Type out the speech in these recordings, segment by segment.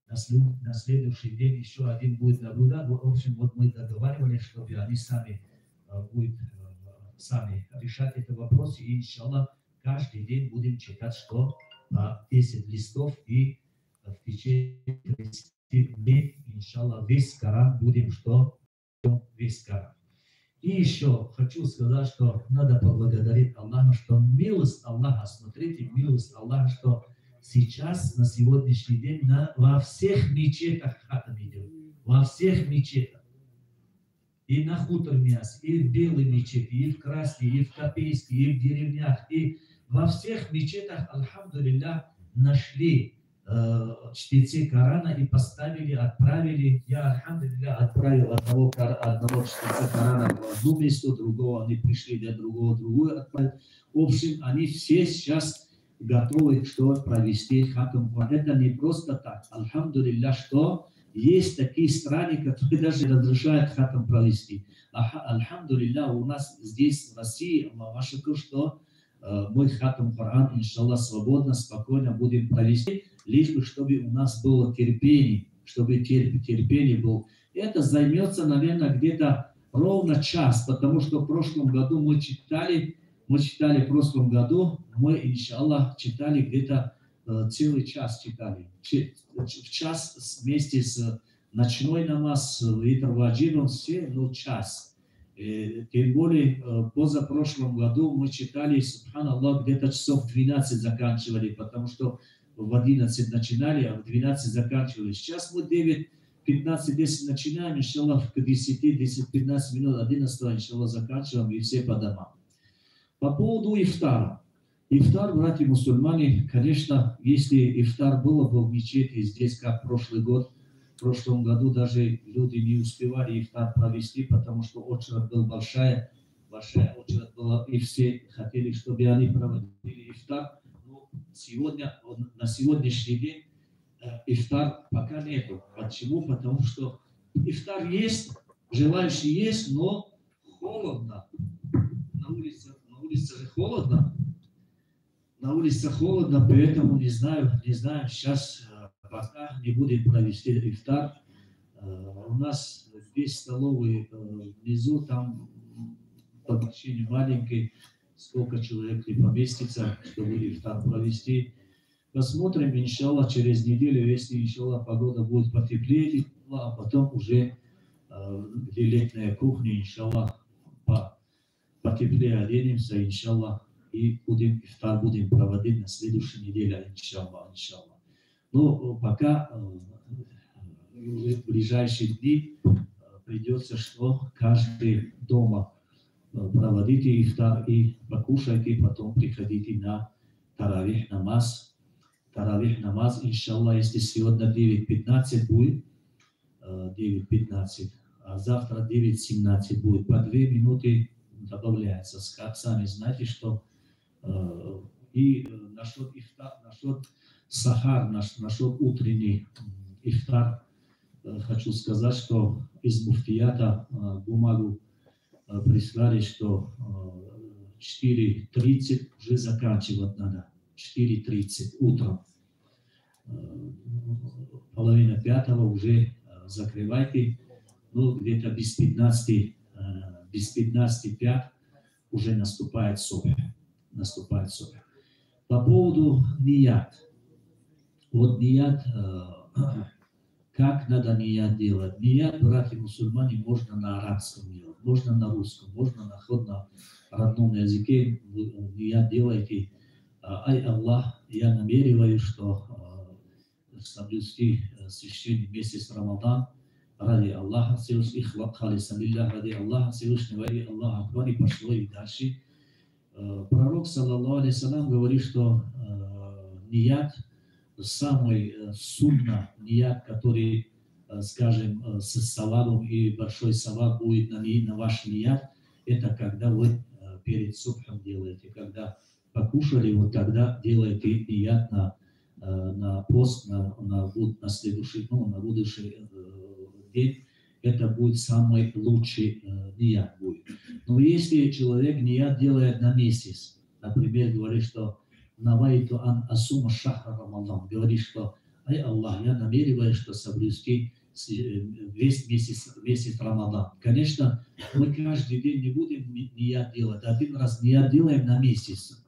на следующий день еще один будет наблюдать. В общем, вот мы договаривались, чтобы они сами будут сами решать этот вопрос. И, иншаллах, каждый день будем читать, что 10 листов, и в течение 30 дней, иншаллах, весь Коран будем, что весь Коран. И еще хочу сказать, что надо поблагодарить Аллаха, что милость Аллаха, смотрите, милость Аллаха, что сейчас, на сегодняшний день, во всех мечетях хатам идет. Во всех мечетях. И на Хутормяс, и в Белой мечети, и в Красной, и в Копейске, и в деревнях. И во всех мечетях, альхамдулилля, нашли чтецы Корана и поставили, отправили. Я, альхамдулилля, отправил одного чтеца Корана в одно место, другого они пришли для другую отправить. В общем, они все сейчас готовы, что провести хатам. Это не просто так. Альхамдулилля, что есть такие страны, которые даже разрешают хатам провести. Альхамдулилля, у нас здесь, в России, что мой хатам Коран, иншаллах, свободно, спокойно будем провести, лишь бы, чтобы у нас было терпение, чтобы терпение было. Это займется, наверное, где-то ровно час, потому что в прошлом году мы читали в прошлом году, мы, иншаллах, читали где-то целый час читали. В час вместе с ночной намаз, с витр ваджибом, все, час. Тем более, позапрошлом году мы читали, субханаллах, где-то часов 12 заканчивали, потому что в 11 начинали, а в 12 заканчивали. Сейчас мы 9:15-10 начинаем, иншаллах, к 10-15 минут, 11, иншаллах, заканчиваем, и все по домам. По поводу ифтара. Ифтар, братья-мусульмане, конечно, если ифтар было бы в мечети здесь, как прошлый год, в прошлом году даже люди не успевали ифтар провести, потому что очередь была большая очередь была, и все хотели, чтобы они проводили ифтар. Но сегодня, на сегодняшний день ифтар пока нету. Почему? Потому что ифтар есть, желающие есть, но холодно. На улице же холодно. На улице холодно, поэтому не знаю, сейчас пока не будем провести ифтар. У нас здесь столовые внизу, там помещение маленькое, сколько человек не поместится, чтобы ифтар провести. Посмотрим, иншаллах, через неделю, если, иншаллах, погода будет потеплее, а потом уже где летняя кухня, иншаллах, потеплее оденемся, иншаллах, и ифтар будем проводить на следующей неделе, иншаллах. Но пока в ближайшие дни придется, что каждый дома проводите ифтар и покушайте, потом приходите на таравих намаз. Таравих намаз, иншаллах, если сегодня 9:15 будет, 9:15, а завтра 9:17 будет, по 2 минуты добавляется. Сами знаете, что и насчет ифтар, насчет сахар, насчет утренний ифтар, хочу сказать, что из муфтията бумагу прислали, что 4:30 уже заканчивать надо. 4:30 утром. 4:30 уже закрывайте. Ну, где-то без 15:05 уже наступает субх. По поводу ният. Вот ният, как надо ният делать? Ният, братья-мусульмане, можно на арабском делать, можно на русском, можно на родном языке. Ният делайте. Ай Аллах, я намереваю, что соблюсти священный месяц Рамадан ради Аллаха Всевышнего, ради Аллаха Всевышнего, ради Аллаха Акбар, и пошло и дальше. Пророк, саллаллаху алейхи салям, говорит, что ният, самый сунна ният, который, скажем, с савабом, и большой саваб будет на ваш ният, это когда вы перед субхом делаете, когда покушали, вот тогда делаете ният на пост, на следующий, на будущий день. Это будет самый лучший ният будет. Но если человек ният делает на месяц, например, говорит, что навайту ан асума шахра Рамадан, говорит, что ай Аллах, я намереваюсь, что соблюсти весь месяц Рамадан. Конечно, мы каждый день не будем ният делать. Один раз ният делаем на месяц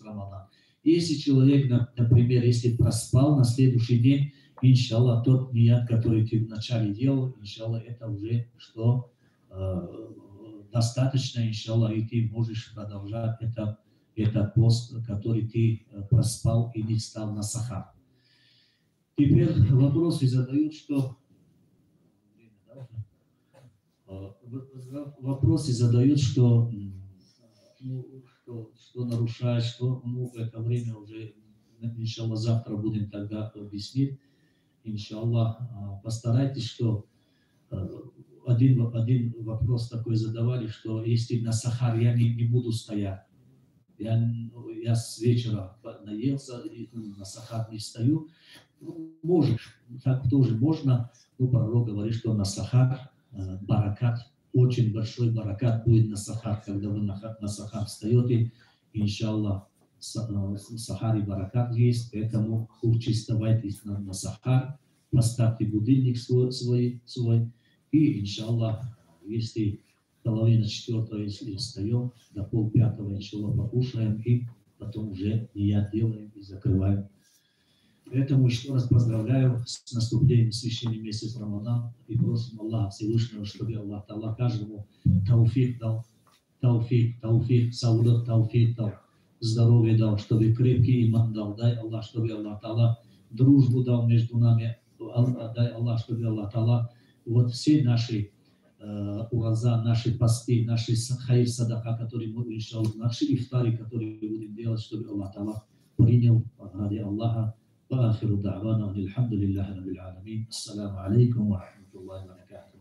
Рамадан. Если человек, например, если проспал на следующий день, иншаллах, тот ният, который ты вначале делал, иншаллах, это уже что достаточно, иншаллах, и ты можешь продолжать этот пост, который ты проспал и не стал на сахар. Теперь вопросы задают, что что нарушает, что в это время уже, иншаллах, завтра будем тогда объяснить. Иншаллах, постарайтесь, что один вопрос такой задавали, что если на сахар я не буду стоять, я с вечера наелся, и на сахар не встаю, можешь, так тоже можно, но пророк говорит, что на сахар баракат, очень большой баракат будет на сахар, когда вы на сахар встаете, иншаллах, в сахаре баракат есть, поэтому лучше вставайте на сахар, поставьте будильник свой, и иншаллах, если половина четвертого, если встаем, до полпятого, иншаллах, покушаем, и потом уже ният делаем и закрываем. Поэтому еще раз поздравляю с наступлением священного месяца Рамадан и просим Аллаха Всевышнего, чтобы Аллах Та'ала каждому тауфик дал, саудат тауфик дал, здоровье дал, чтобы крепкий иман дал, дай Аллах, чтобы Аллах Та'ала дружбу дал между нами, дай Аллах, чтобы Аллах Та'ала вот все наши ураза, наши посты, наши хайр садака, которые мы, иншаллах, наши ифтари, которые будем делать, чтобы Аллах Та'ала принял ради Аллаха. وآخر دعوانا أن الحمد لله رب العالمين. السلام عليكم ورحمة الله وبركاته.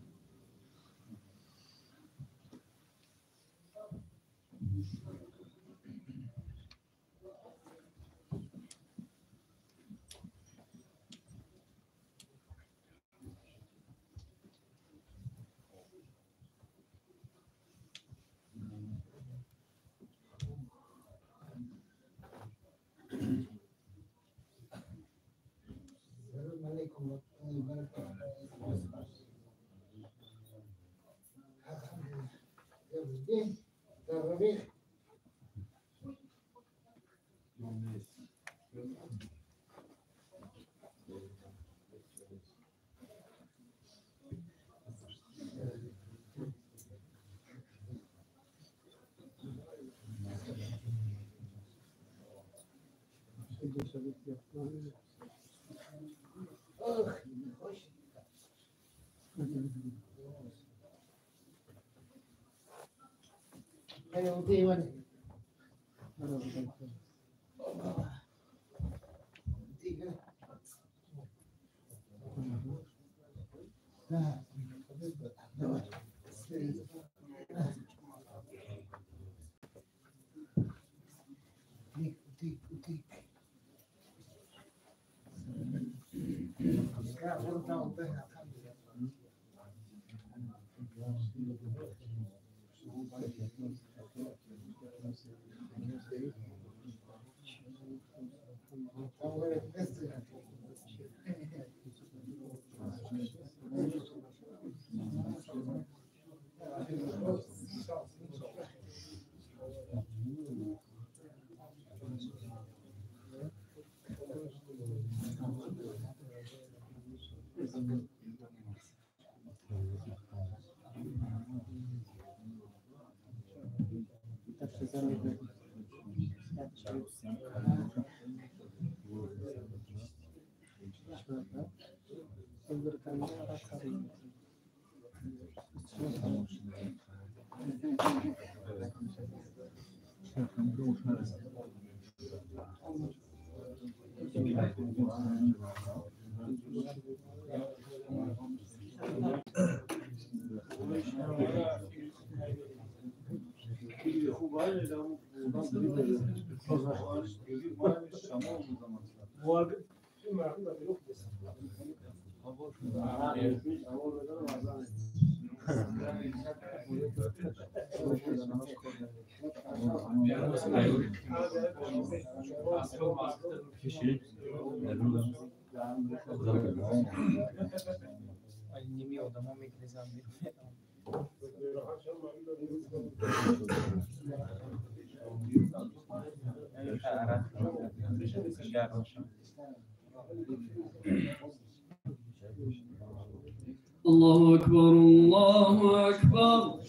الله أكبر الله أكبر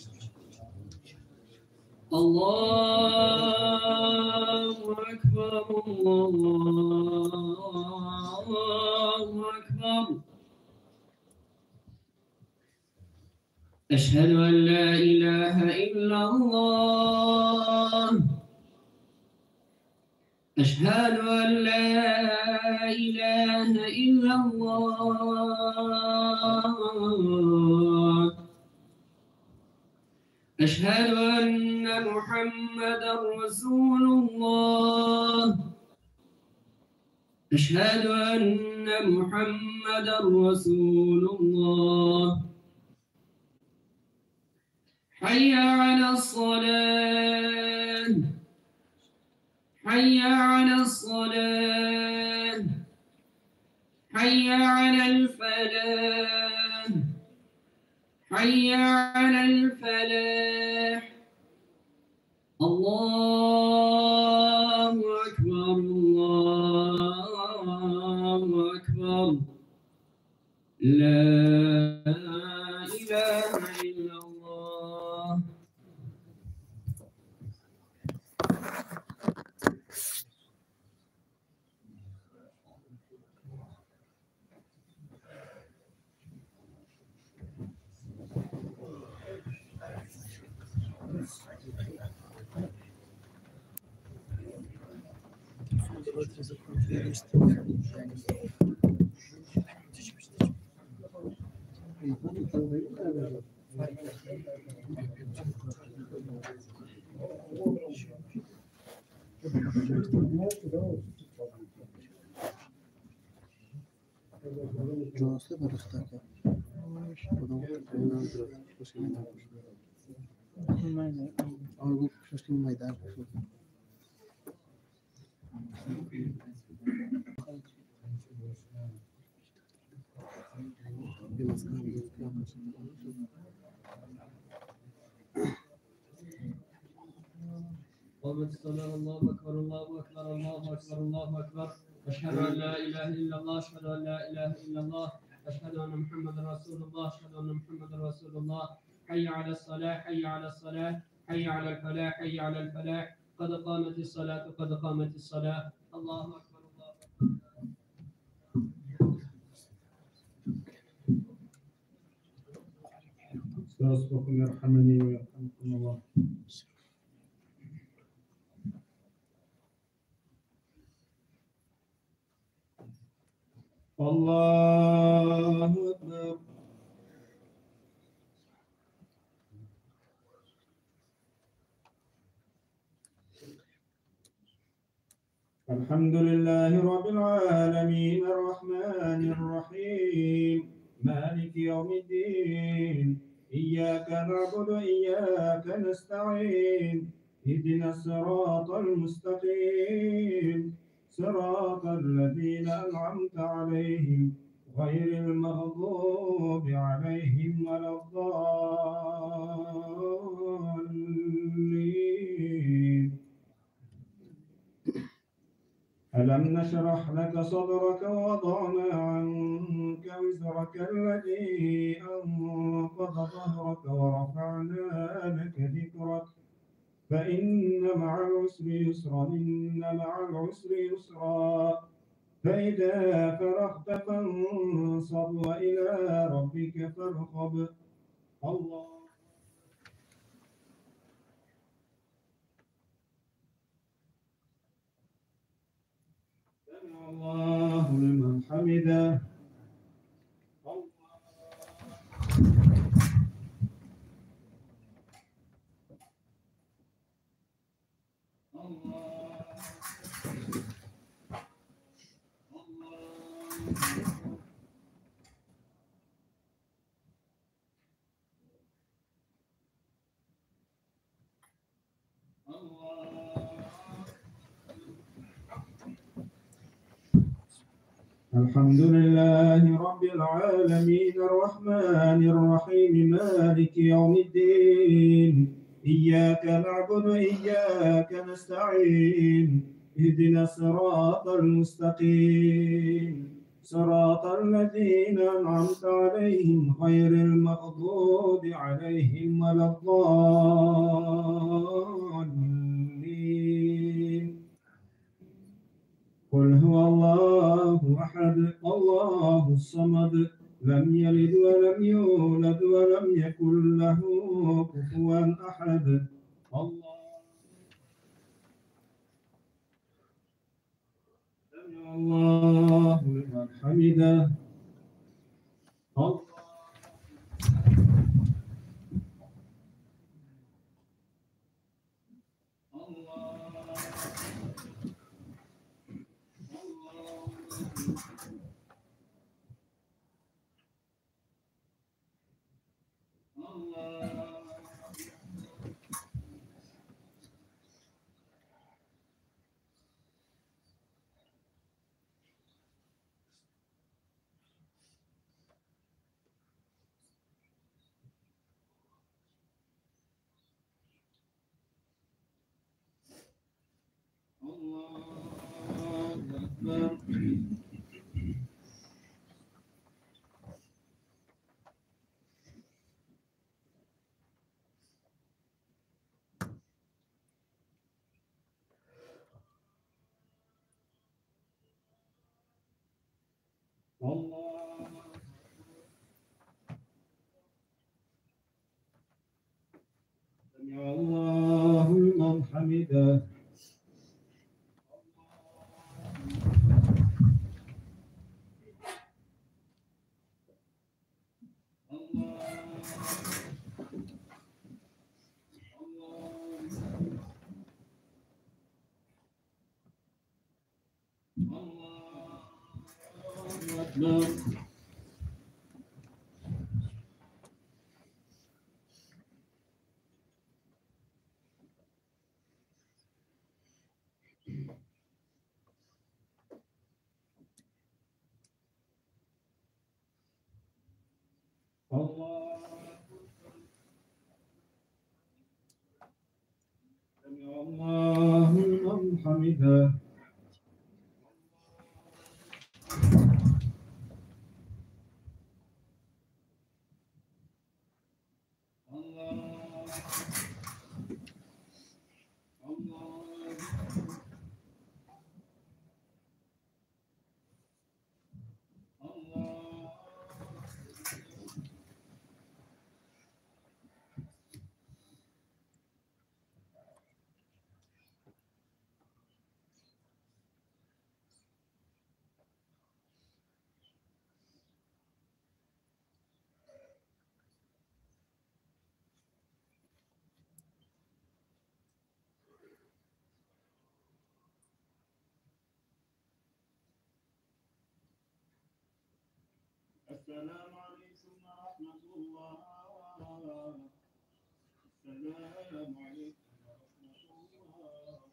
الله أكبر الله أكبر أشهد أن لا إله إلا الله أشهد أن لا إله إلا الله أشهد أن محمدًا رسول الله أشهد أن محمدًا رسول الله حي على الصلاة حي على الصلاة حي على الفلاح حي على الفلاح الله أكبر الله أكبر لا إله إلا الله الله أكبر الله أكبر الله أكبر الله أكبر أشهد أن لا إله إلا الله أشهد أن لا إله إلا الله أشهد أن محمدا رسول الله أشهد أن محمدا رسول الله حي على الصلاة حي على الصلاة حي على الفلاح حي على الفلاح قد قامت الصلاة قد قامت الصلاة الله أكبر الله أستغفركم يرحمني ويرحمكم الله. الله أكبر. الحمد لله رب العالمين الرحمن الرحيم مالك يوم الدين إياك نعبد وإياك نستعين اهدنا الصراط المستقيم صراط الذين أنعمت عليهم غير المغضوب عليهم ولا الضالين. ألم نشرح لك صدرك ووضعنا عنك وزرك الذي أنقض ظهرك ورفعنا لك ذكرك فإن مع العسر يسرا إن مع العسر يسرا فإذا فرغت فانصب وإلى ربك فارغب. الله الله لمن حمده. الحمد لله رب العالمين الرحمن الرحيم مالك يوم الدين إياك نعبد وإياك نستعين اهدنا الصراط المستقيم صراط الذين أنعمت عليهم غير المغضوب عليهم ولا الضالين قل هو الله أحد الله الصمد لم يلد ولم يولد ولم يكن له كفوا أحد الله لمن حمده الله سمع الله لمن حمده الله أكبر الله سمع الله لمن حمده السلام عليكم ورحمة الله السلام عليكم ورحمة الله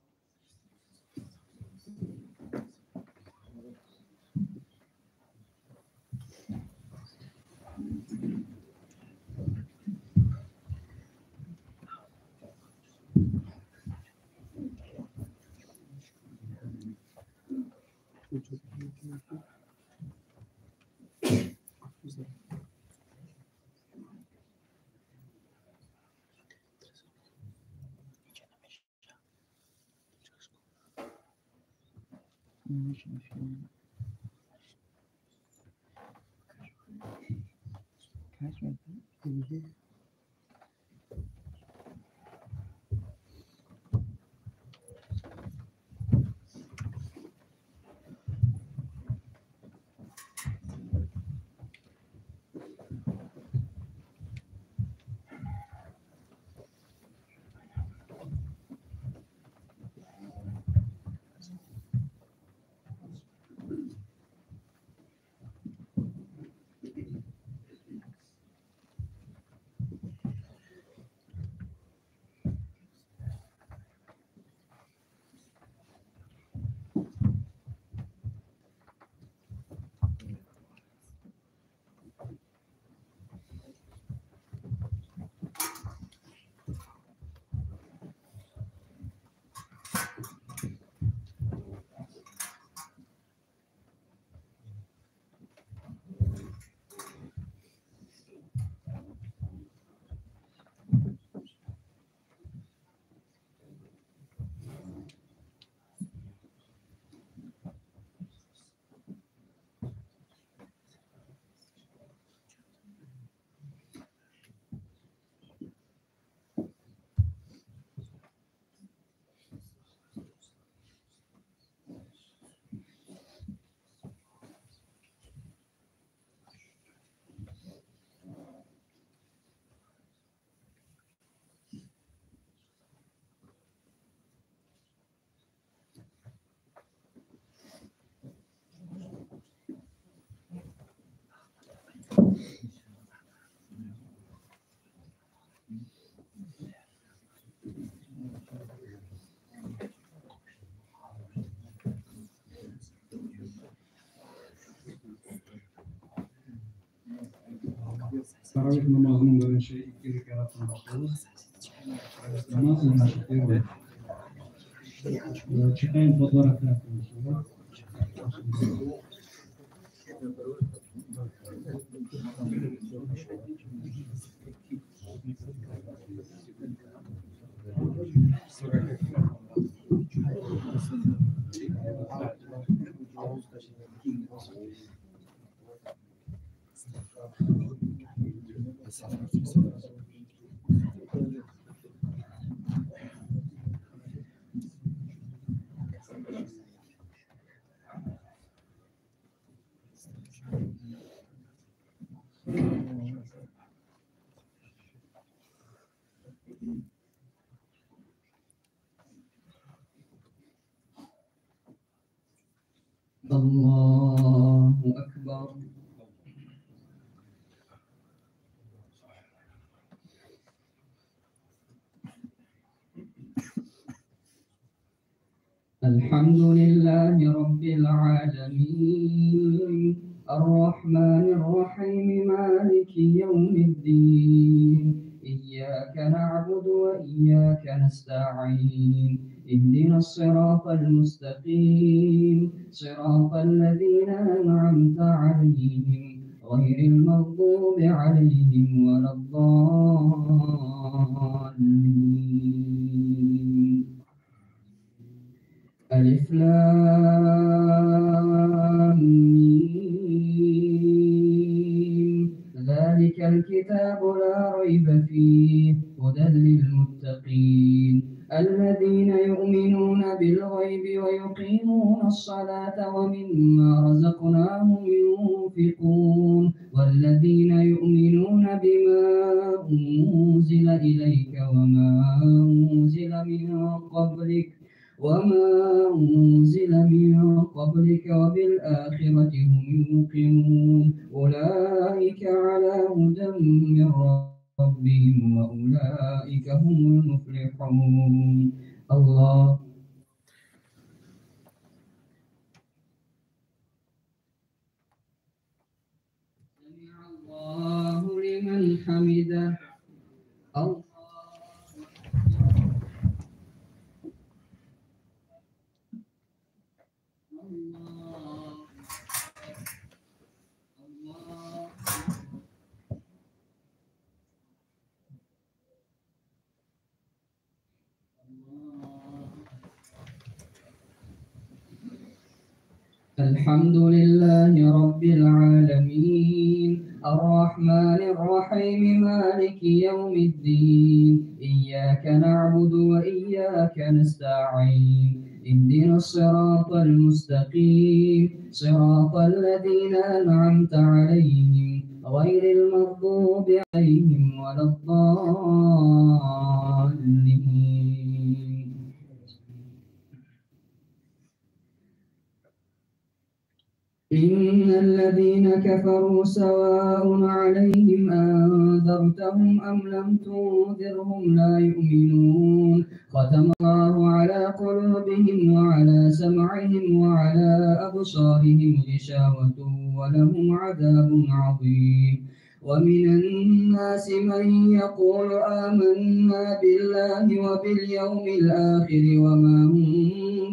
Taravih namazının böyle iki rekatından başlıyoruz. Namazın naşitleri. Читаем по 2 раката. الله أكبر. الحمد لله رب العالمين الرحمن الرحيم مالك يوم الدين إياك نعبد وإياك نستعين اهدنا الصراط المستقيم صراط الذين أنعمت عليهم غير المغضوب عليهم ولا الضالين. ألف لام ميم ذلك الكتاب لا ريب فيه هدى للمتقين الذين يؤمنون بالغيب ويقيمون الصلاة ومما رزقناهم ينفقون والذين يؤمنون بما أنزل إليك وما أنزل من قبلك وبالآخرة هم يوقنون أولئك على هدى من ربهم وأولئك هم المفلحون. الله سمع الله لمن حمده. الله الحمد لله رب العالمين الرحمن الرحيم مالك يوم الدين إياك نعبد وإياك نستعين اهدنا الصراط المستقيم صراط الذين أنعمت عليهم غير المغضوب عليهم ولا الضالين. إن الذين كفروا سواء عليهم أنذرتهم أم لم تنذرهم لا يؤمنون ختم الله على قلوبهم وعلى سمعهم وعلى أبصارهم غشاوة ولهم عذاب عظيم. ومن الناس من يقول آمنا بالله وباليوم الآخر وما هم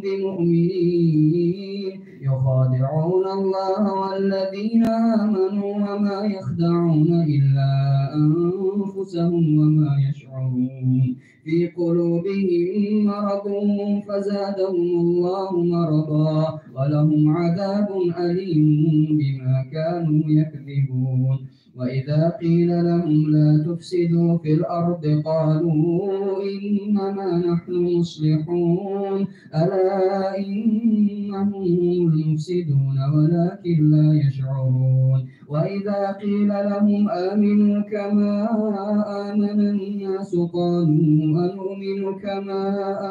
بمؤمنين يخادعون الله والذين آمنوا وما يخدعون إلا أنفسهم وما يشعرون في قلوبهم مرض فزادهم الله مرضا ولهم عذاب أليم بما كانوا يكذبون. وإذا قيل لهم لا تفسدوا في الأرض قالوا إنما نحن مصلحون ألا إنهم هم المفسدون ولكن لا يشعرون. وإذا قيل لهم آمنوا كما آمن الناس قالوا أنؤمن كما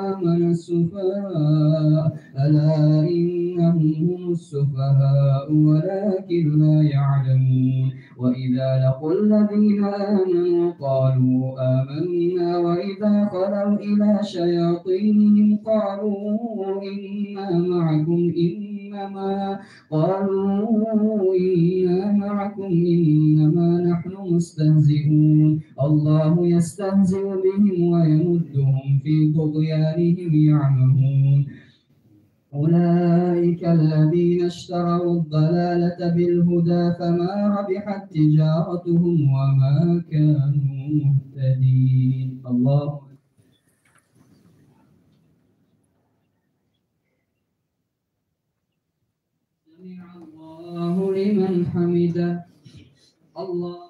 آمن السفهاء ألا إنهم هم السفهاء ولكن لا يعلمون. وإذا لقوا الذين آمنوا قالوا آمنا وإذا خلوا إلى شياطينهم قالوا إنا معكم إنما نحن مستهزئون الله يستهزئ بهم ويمدهم في طغيانهم يعمهون أولئك الذين اشتروا الضلالة بالهدى فما ربحت تجارتهم وما كانوا مهتدين الله سمع الله لمن حمده الله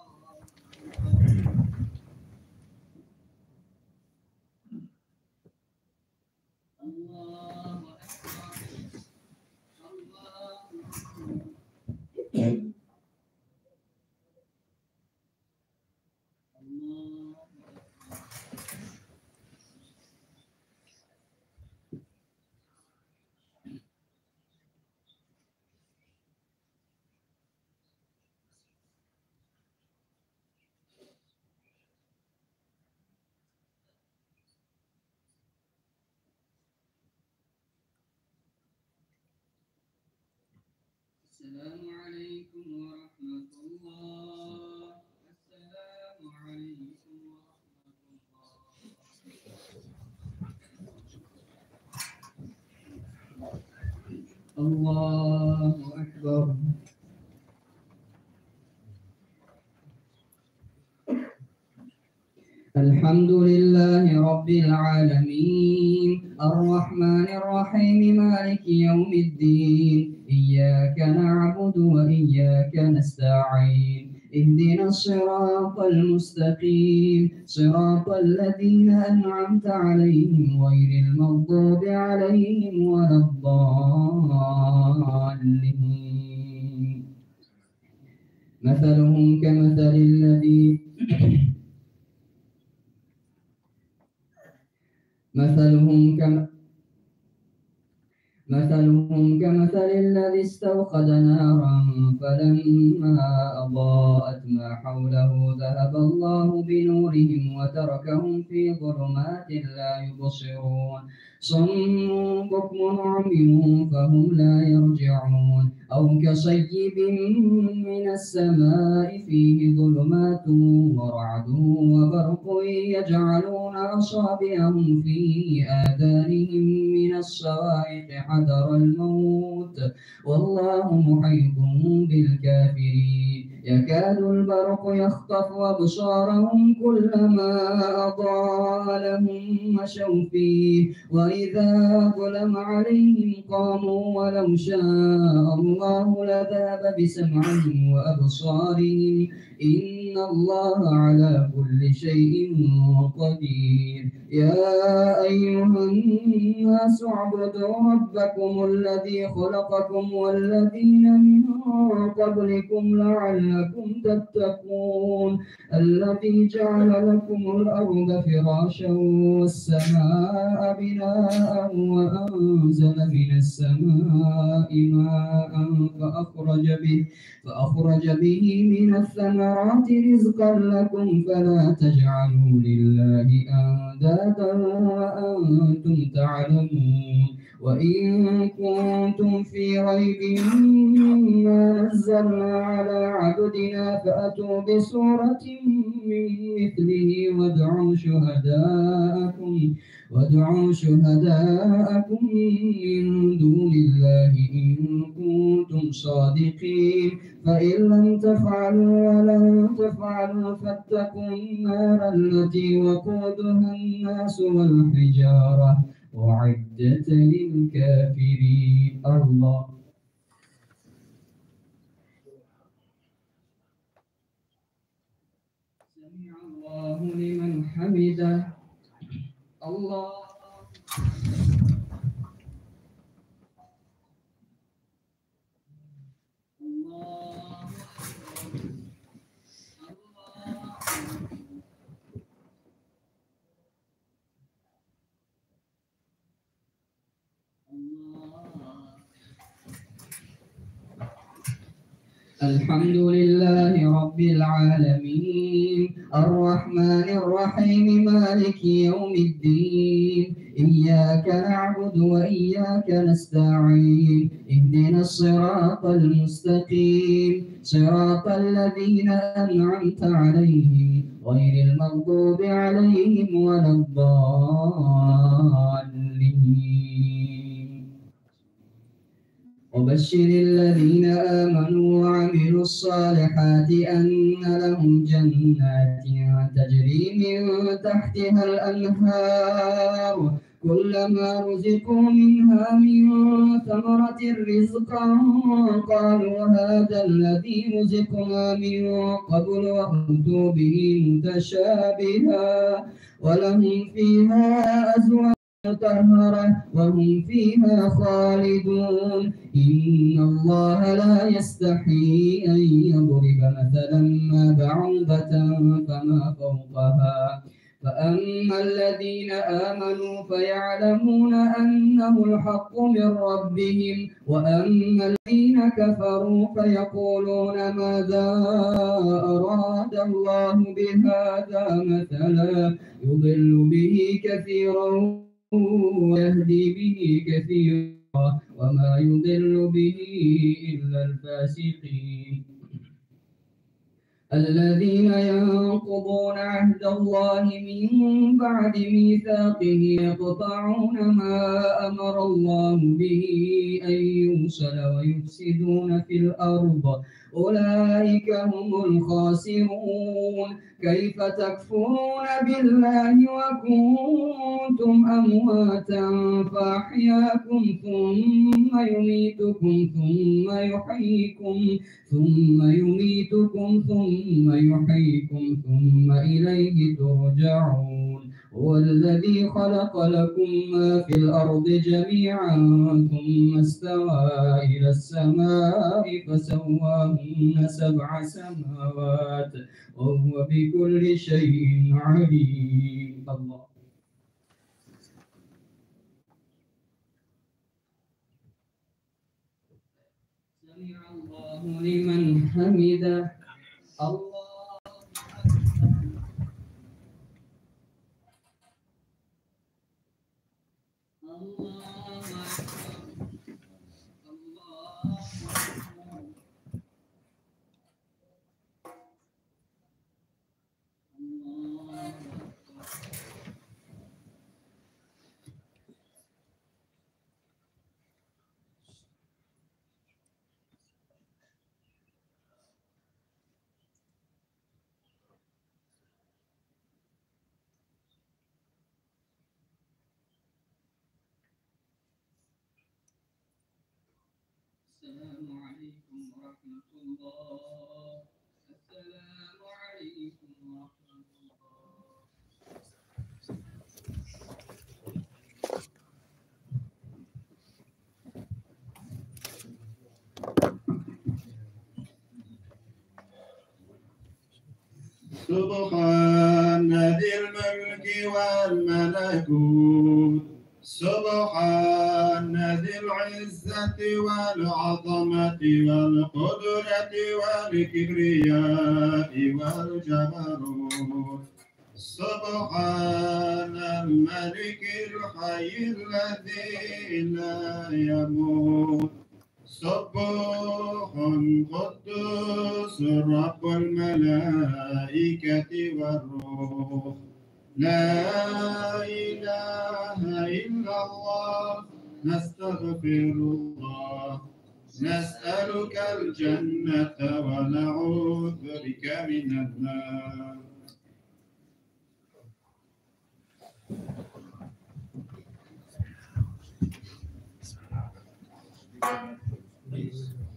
السلام عليكم ورحمة الله السلام عليكم ورحمة الله الله أكبر الحمد لله رب العالمين الرحمن الرحيم مالك يوم الدين إياك نعبد وإياك نستعين اهدنا الصراط المستقيم صراط الذين أنعمت عليهم غير المغضوب عليهم ولا الضالين مثلهم كمثل الذي مثلهم كمثل الذي استوقد نارا فلما أضاءت ما حوله ذهب الله بنورهم وتركهم في ظلمات لا يبصرون صم بكم عمي فهم لا يرجعون أو كصيب من السماء فيه ظلمات ورعد وبرق يجعلون أصابعهم في آذانهم من الصواعق حذر الموت والله محيط بالكافرين يكاد البرق يخطف أبصارهم كلما أضاء لهم مشوا فيه وإذا ظلم عليهم قاموا ولو شاء الله لذهب بسمعهم وأبصارهم إن الله على كل شيء قدير يا أيها الناس اعبدوا ربكم الذي خلقكم والذين من قبلكم لعلكم تتقون الذي جعل لكم الأرض فراشا والسماء بناء وأنزل من السماء ماء فأخرج به من الثمرات رزقا لكم فلا تجعلوا لله أندادا وأنتم تعلمون وإن كنتم في ريب مما نزلنا على عبدنا فأتوا بسورة من مثله وادعوا شهداءكم من دون الله إن كنتم صادقين فإن لم تفعلوا ولن تفعلوا فاتقوا النار التي وقودها الناس والحجارة أعدت للكافرين الله سمع الله لمن حمده الله الحمد لله رب العالمين الرحمن الرحيم مالك يوم الدين إياك نعبد وإياك نستعين اهدنا الصراط المستقيم صراط الذين أنعمت عليهم غير المغضوب عليهم ولا الضالين وبشر الذين آمنوا وعملوا الصالحات أن لهم جنات تجري من تحتها الأنهار كلما رزقوا منها من ثمرة رزقا قالوا هذا الذي رزقنا من قبل وأتوا به متشابها ولهم فيها أزواج مطهرة وهم فيها خالدون إن الله لا يستحي أن يضرب مثلا ما بعوضة فما فوقها فأما الذين آمنوا فيعلمون أنه الحق من ربهم وأما الذين كفروا فيقولون ماذا أراد الله بهذا مثلا يضل به كثيرا ويهدي به كثيرا وما يضل به إلا الفاسقين الذين ينقضون عهد الله من بعد ميثاقه يقطعون ما أمر الله به أن يوصل ويفسدون في الأرض أولئك هم الخاسرون كيف تكفرون بالله وكنتم أمواتا فأحياكم ثم يميتكم ثم يحييكم ثم إليه ترجعون هو الذي خلق لكم ما في الأرض جميعا ثم استوى إلى السماء فسواهن 7 سماوات وهو بكل شيء عليم الله سمع الله لمن حمده الله السلام عليكم ورحمة الله السلام عليكم ورحمة الله سبحان ذي الملك والملكوت سبحان ذي العزة والعظمة والقدرة والكبرياء والجبروت سبحان الملك الحي الذي لا يموت سبوح قدوس رب الملائكة والروح لا إله إلا الله نستغفر الله نسألك الجنة ونعوذ بك من النار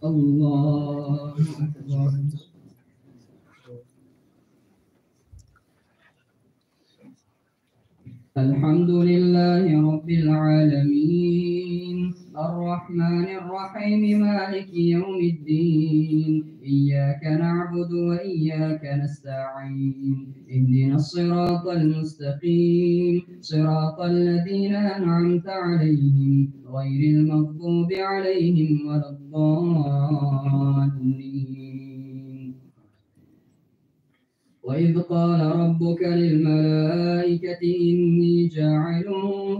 الله أكبر الحمد لله رب العالمين الرحمن الرحيم مالك يوم الدين إياك نعبد وإياك نستعين اهدنا الصراط المستقيم صراط الذين أنعمت عليهم غير المغضوب عليهم ولا الضالين وإذ قال ربك للملائكة إني جاعل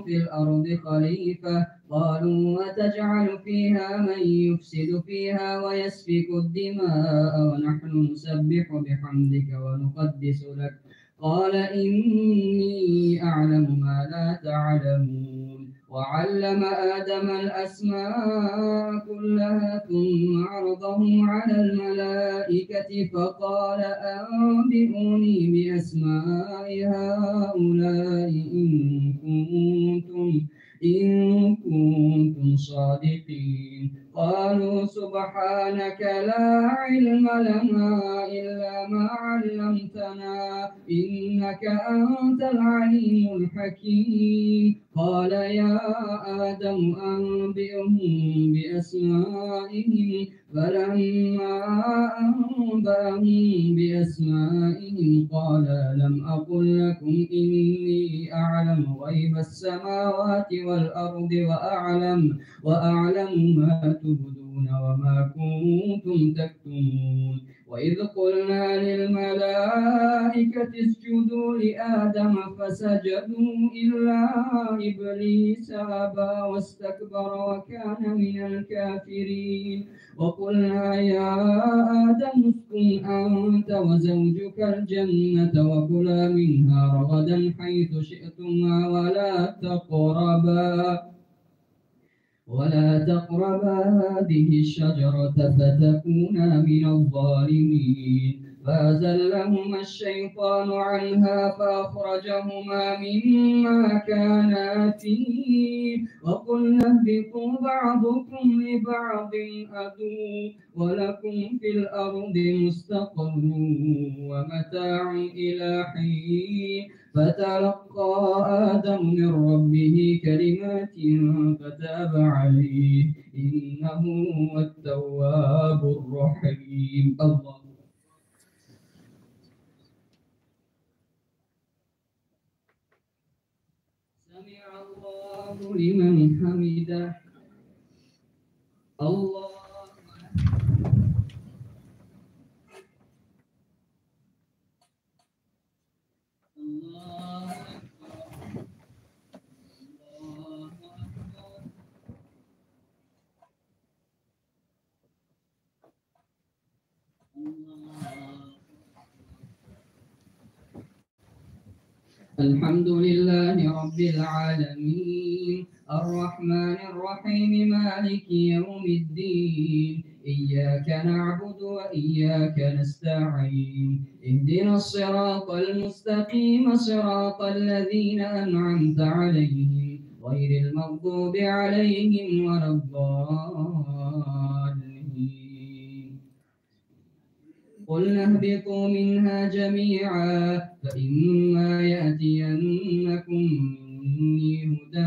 في الأرض خليفة قالوا وتجعل فيها من يفسد فيها ويسفك الدماء ونحن نسبح بحمدك ونقدس لك قال إني أعلم ما لا تعلمون وعلم آدم الأسماء كلها ثم عرضهم على الملائكة فقال أنبئوني بأسماء هؤلاء إن كنتم صادقين قالوا سبحانك لا علم لنا إلا ما علمتنا إنك أنت العليم الحكيم قال يا آدم أنبئهم بأسمائهم فلما أنبأهم بأسمائهم قال لم أقل لكم إني أعلم غيب السماوات والأرض وأعلم ما تبدون وما كنتم تكتمون وإذ قلنا للملائكة اسجدوا لآدم فسجدوا إلا إبليس أبى واستكبر وكان من الكافرين وقلنا يا آدم اسكن أنت وزوجك الجنة وكلا منها رغدا حيث شئتما ولا تقربا هذه الشجرة فتكونا من الظالمين فأزلهما الشيطان عنها فأخرجهما مما كانا فيه وقلنا اهبطوا بعضكم لبعض عدو ولكم في الأرض مستقر ومتاع إلى حين فتلقى آدم من ربه كلمات فتاب عليه إنه هو التواب الرحيم الله سمع الله لمن حمده الله الحمد لله رب العالمين الرحمن الرحيم مالك يوم الدين إياك نعبد وإياك نستعين اهدنا الصراط المستقيم صراط الذين أنعمت عليهم غير المغضوب عليهم ولا الضالين قلنا اهبطوا منها جميعا فإما يأتينكم مني هدى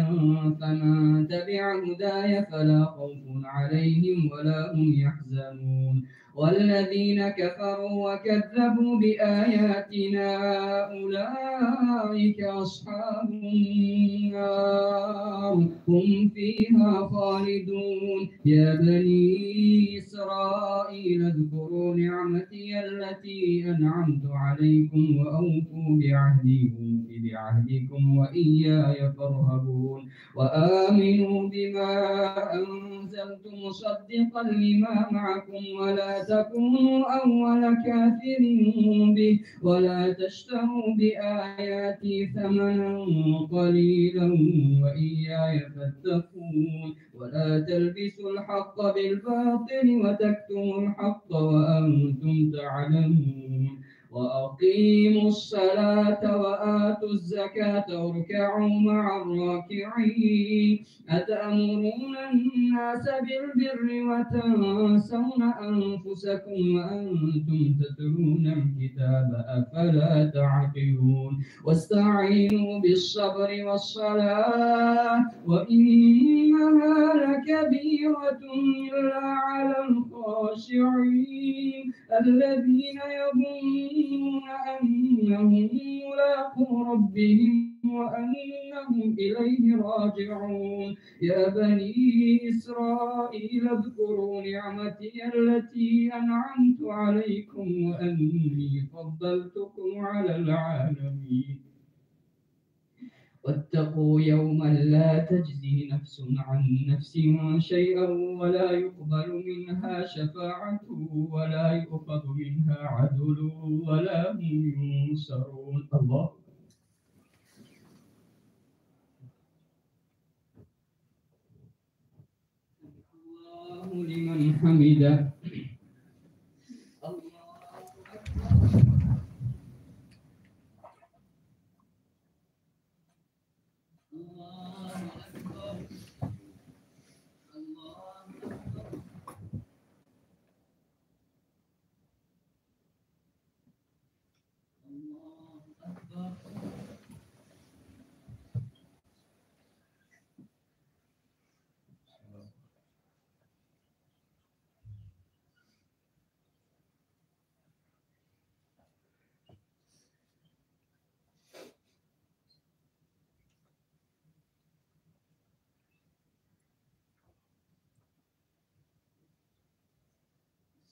فمن تبع هداي فلا خوف عليهم ولا هم يحزنون والذين كفروا وكذبوا بآياتنا أولئك أصحاب النار هم فيها خالدون يا بني إسرائيل اذكروا نعمتي التي أنعمت عليكم وأوفوا بعهدكم وإياي فارهبون وآمنوا بما أنزلت مصدقا لما معكم ولا تكونوا أول كافر به ولا تشتروا بآياتي ثمنا قليلا وإياي فاتقون ولا تلبسوا الحق بالباطل وتكتموا الحق وأنتم تعلمون وأقيموا الصلاة وآتوا الزكاة واركعوا مع الراكعين أتأمرون الناس بالبر وتنسون أنفسكم وأنتم تتلون الكتاب أفلا تعقلون واستعينوا بالصبر والصلاة وإنها لكبيرة إلا على الخاشعين الذين يظنون أنهم ملاقو ربهم وأنهم إليه راجعون. يا بني إسرائيل اذكروا نعمتي التي أنعمت عليكم وأني فضلتكم على العالمين. واتقوا يوما لا تجزي نفس عن نفس شيئا ولا يقبل منها شفاعة ولا يؤخذ منها عدل ولا هم ينصرون. الله لمن حمده.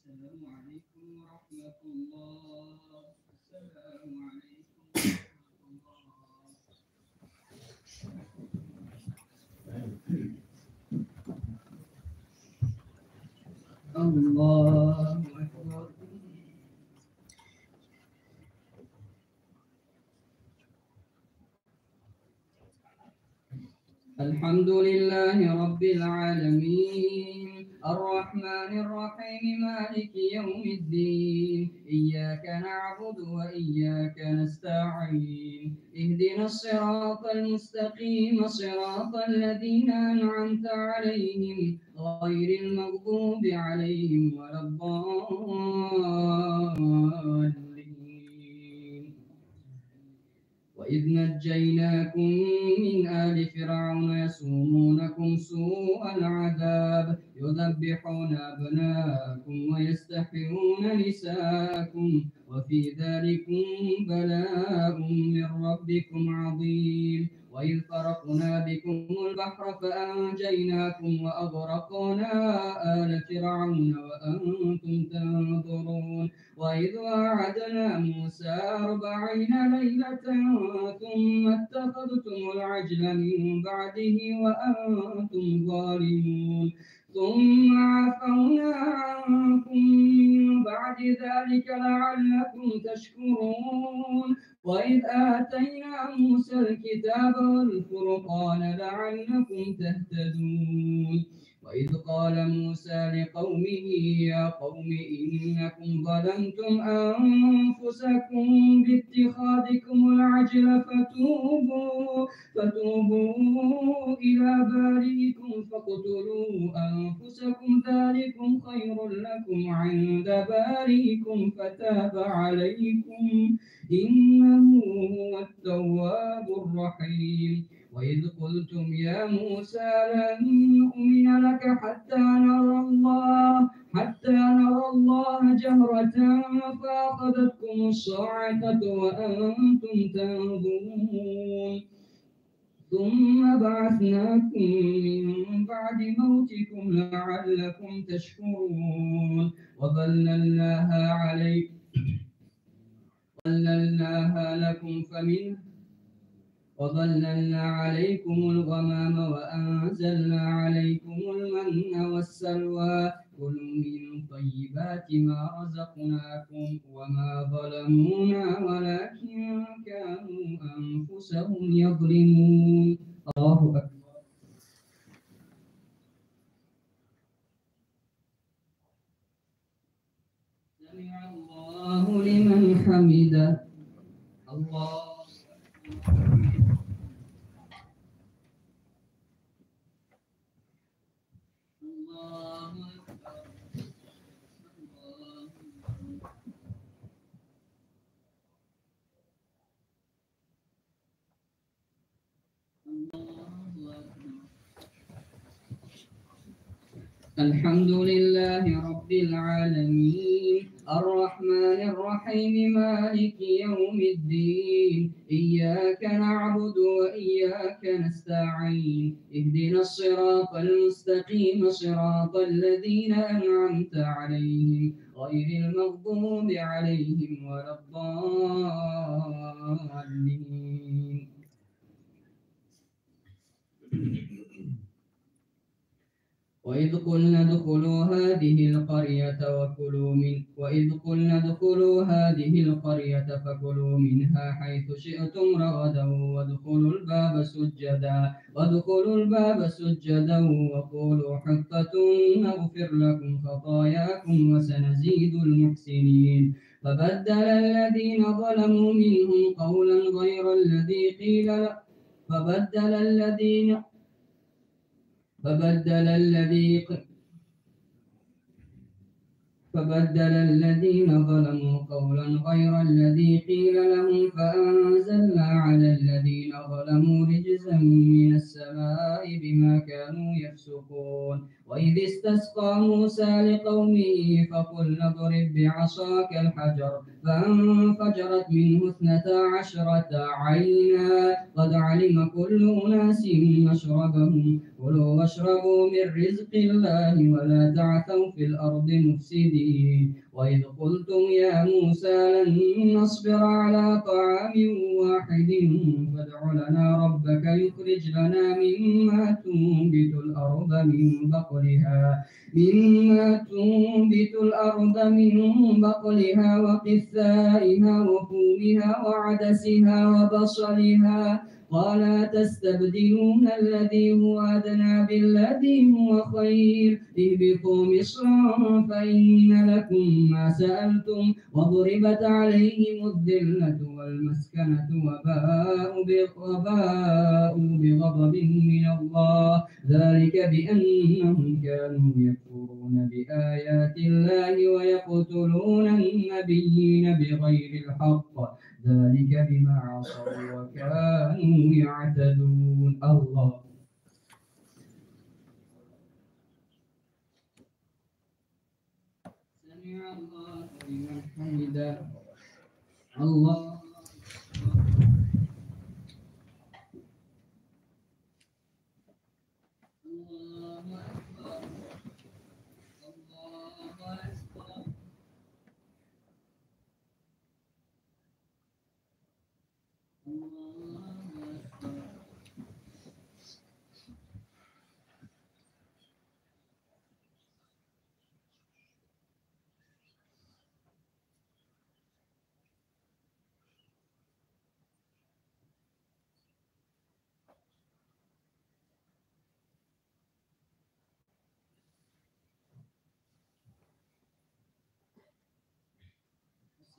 السلام عليكم ورحمة الله. السلام عليكم ورحمة الله. الله أكبر. الحمد لله رب العالمين الرحمن الرحيم مالك يوم الدين إياك نعبد وإياك نستعين اهدنا الصراط المستقيم صراط الذين أنعمت عليهم غير المغضوب عليهم ولا الضالين. وإذ نجيناكم من آل فرعون يسومونكم سوء العذاب يذبحون أبناءكم ويستحيون نساءكم وفي ذلكم بلاء من ربكم عظيم. وإذ فرقنا بكم البحر فأنجيناكم وأغرقنا آل فرعون وأنتم تنظرون. وإذ وعدنا موسى 40 ليلة ثم اتخذتم العجل من بعده وأنتم ظالمون ثم عفونا عنكم من بعد ذلك لعلكم تشكرون. وإذ آتينا موسى الكتاب والفرقان لعلكم تهتدون. وإذ قال موسى لقومه يا قوم إنكم ظلمتم أنفسكم باتخاذكم العجل فتوبوا إلى بارئكم فاقتلوا أنفسكم ذلكم خير لكم عند بارئكم فتاب عليكم إنه هو التواب الرحيم. وإذ قلتم يا موسى لن نؤمن لك حتى نرى الله جهرة فأخذتكم الصاعقة وأنتم تنظرون ثم بعثناكم من بعد موتكم لعلكم تشكرون. وظللنا عليكم الغمام وأنزلنا عليكم المن والسلوى كلوا من طيبات ما رزقناكم وما ظلمونا ولكن كانوا أنفسهم يظلمون. الله أكبر. سمع الله لمن حمده. الله الحمد لله رب العالمين الرحمن الرحيم مالك يوم الدين إياك نعبد وإياك نستعين اهدنا الصراط المستقيم صراط الذين أنعمت عليهم غير المغضوب عليهم ولا الضالين. وإذ قلنا ادخلوا هذه القرية فكلوا منها حيث شئتم رغدا وادخلوا الباب سجدا وقولوا حطة نغفر لكم خطاياكم وسنزيد المحسنين. فبدل الذين ظلموا منهم قولا غير الذي قيل لهم فبدل الذين ظلموا قولا غير الذي قيل لهم فأنزلنا على الذين ظلموا رجزا من السماء بما كانوا يفسقون. وإذ استسقى موسى لقومه فقلنا اضرب بعصاك الحجر فانفجرت منه 12 عينا قد علم كل أناس مشربهم كلوا واشربوا من رزق الله ولا تعثوا في الأرض مفسدين. وإذ قلتم يا موسى لن نصبر على طعام واحد فادع لنا ربك يخرج لنا مما تنبت الأرض من بقلها وقثائها وفومها وعدسها وبصلها قال تستبدلون الذي هو أدنى بالذي هو خير اهبطوا مصرا فإن لكم ما سألتم وضربت عليهم الذلة والمسكنة وباءوا بغضب من الله ذلك بأنهم كانوا يكفرون بآيات الله ويقتلون النبيين بغير الحق ذلك بما عصوا وكانوا يعتدون. الله سمع الله لمن حمده. الله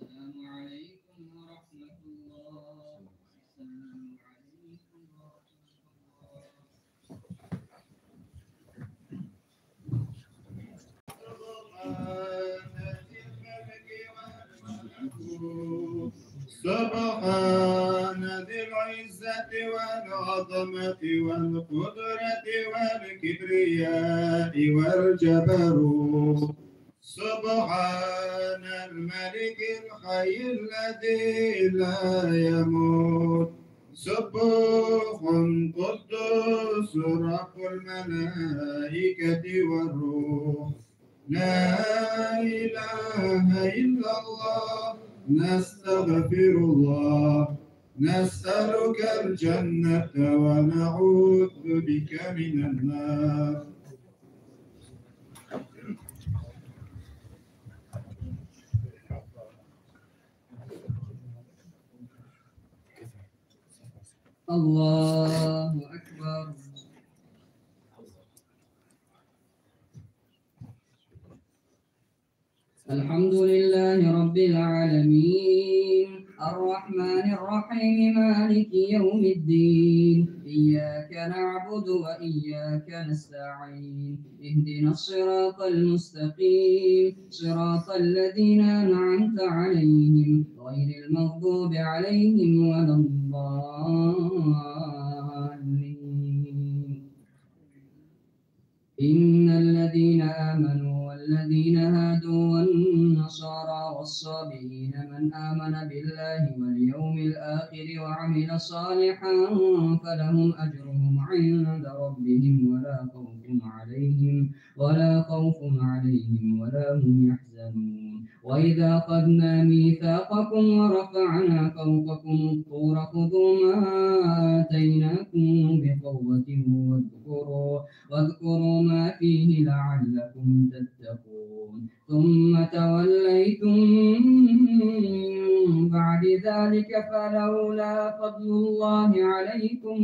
السلام عليكم ورحمة الله. السلام عليكم ورحمة الله. سبحان ذي العزة والعظمة والقدرة والكبرياء والجبروت. سبحان الملك الحي الذي لا يموت. سبوح قدوس رب الملائكة والروح. لا إله إلا الله. نستغفر الله. نسألك الجنة ونعوذ بك من النار. الله أكبر. الحمد لله رب العالمين الرحمن الرحيم مالك يوم الدين إياك نعبد وإياك نستعين اهدنا الصراط المستقيم صراط الذين أنعمت عليهم غير المغضوب عليهم ولا الضالين. إن الذين من آمن بالله واليوم الآخر وعمل صالحا فلهم أجرهم عند ربهم ولا خوف عليهم ولا هم يحزنون. وإذا أخذنا ميثاقكم ورفعنا فوقكم الطور خذوا ما آتيناكم بقوة واذكروا ما فيه لعلكم تتقون. ثم توليتم من بعد ذلك فلولا فضل الله عليكم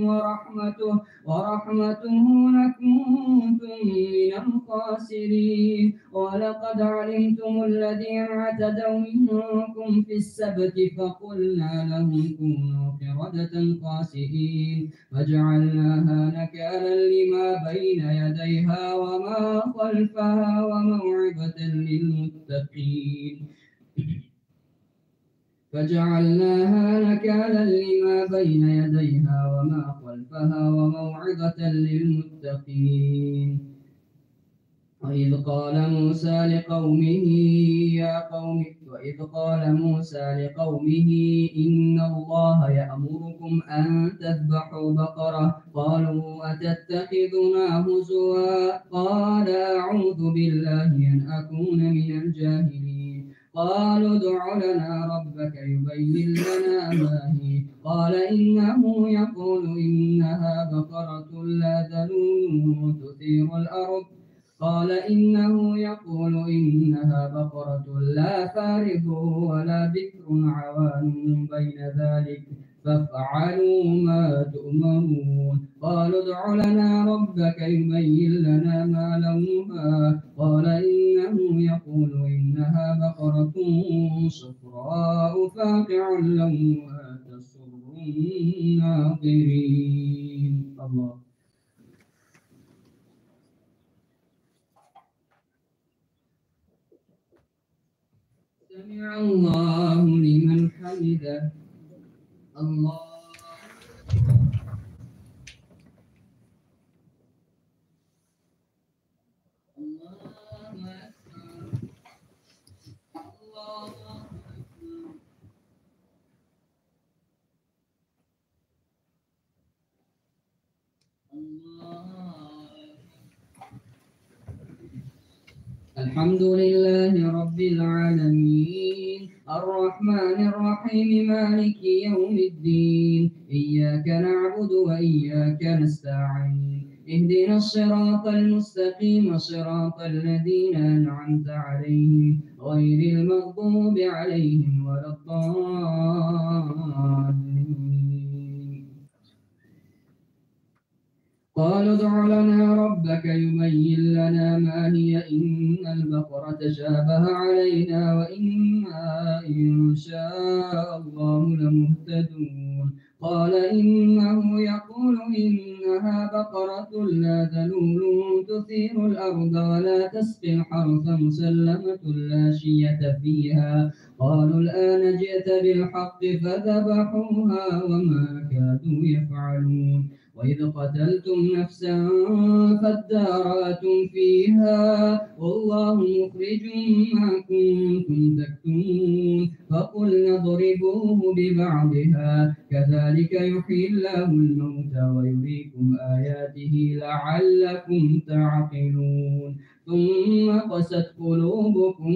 ورحمته لكنتم من الخاسرين. ولقد علمتم الذين اعتدوا منكم في السبت فقلنا لهم كونوا قردة خاسئين فجعلناها نكالا لما بين يديها وما خلفها وموعظة للمتقين. فجعلناها نكالا لما بين يديها وما خلفها وموعظة للمتقين. وإذ قال موسى لقومه إن الله يأمركم أن تذبحوا بقرة قالوا أتتخذنا هزوا قال أعوذ بالله أن أكون من الجاهلين. قالوا ادع لنا ربك يبين لنا ما هي قال إنه يقول إنها بقرة لا ذلول تثير الأرض لا فارض ولا بكر عوان بين ذلك فافعلوا ما تؤمرون. قالوا ادع لنا ربك يبين لنا ما لونها قال إنه يقول إنها بقرة صفراء فاقع لونها تسر الناظرين. الله. سمع الله لمن حمده. الله. الحمد لله رب العالمين الرحمن الرحيم مالك يوم الدين إياك نعبد وإياك نستعين اهدنا الصراط المستقيم صراط الذين أنعمت عليهم غير المغضوب عليهم ولا الضالين. قالوا ادع لنا ربك يبين لنا ما هي إن البقرة شابه علينا وإنا إن شاء الله لمهتدون. قال إنه يقول إنها بقرة لا ذلول تثير الأرض ولا تسقي الحرث مسلمة لا شية فيها. قالوا الآن جئت بالحق فذبحوها وما كادوا يفعلون. وإذ قتلتم نفسا فادارأتم فيها والله مخرج ما كنتم تكتمون فقلنا اضربوه ببعضها كذلك يحيي الله الموتى ويريكم آياته لعلكم تعقلون. ثم قست قلوبكم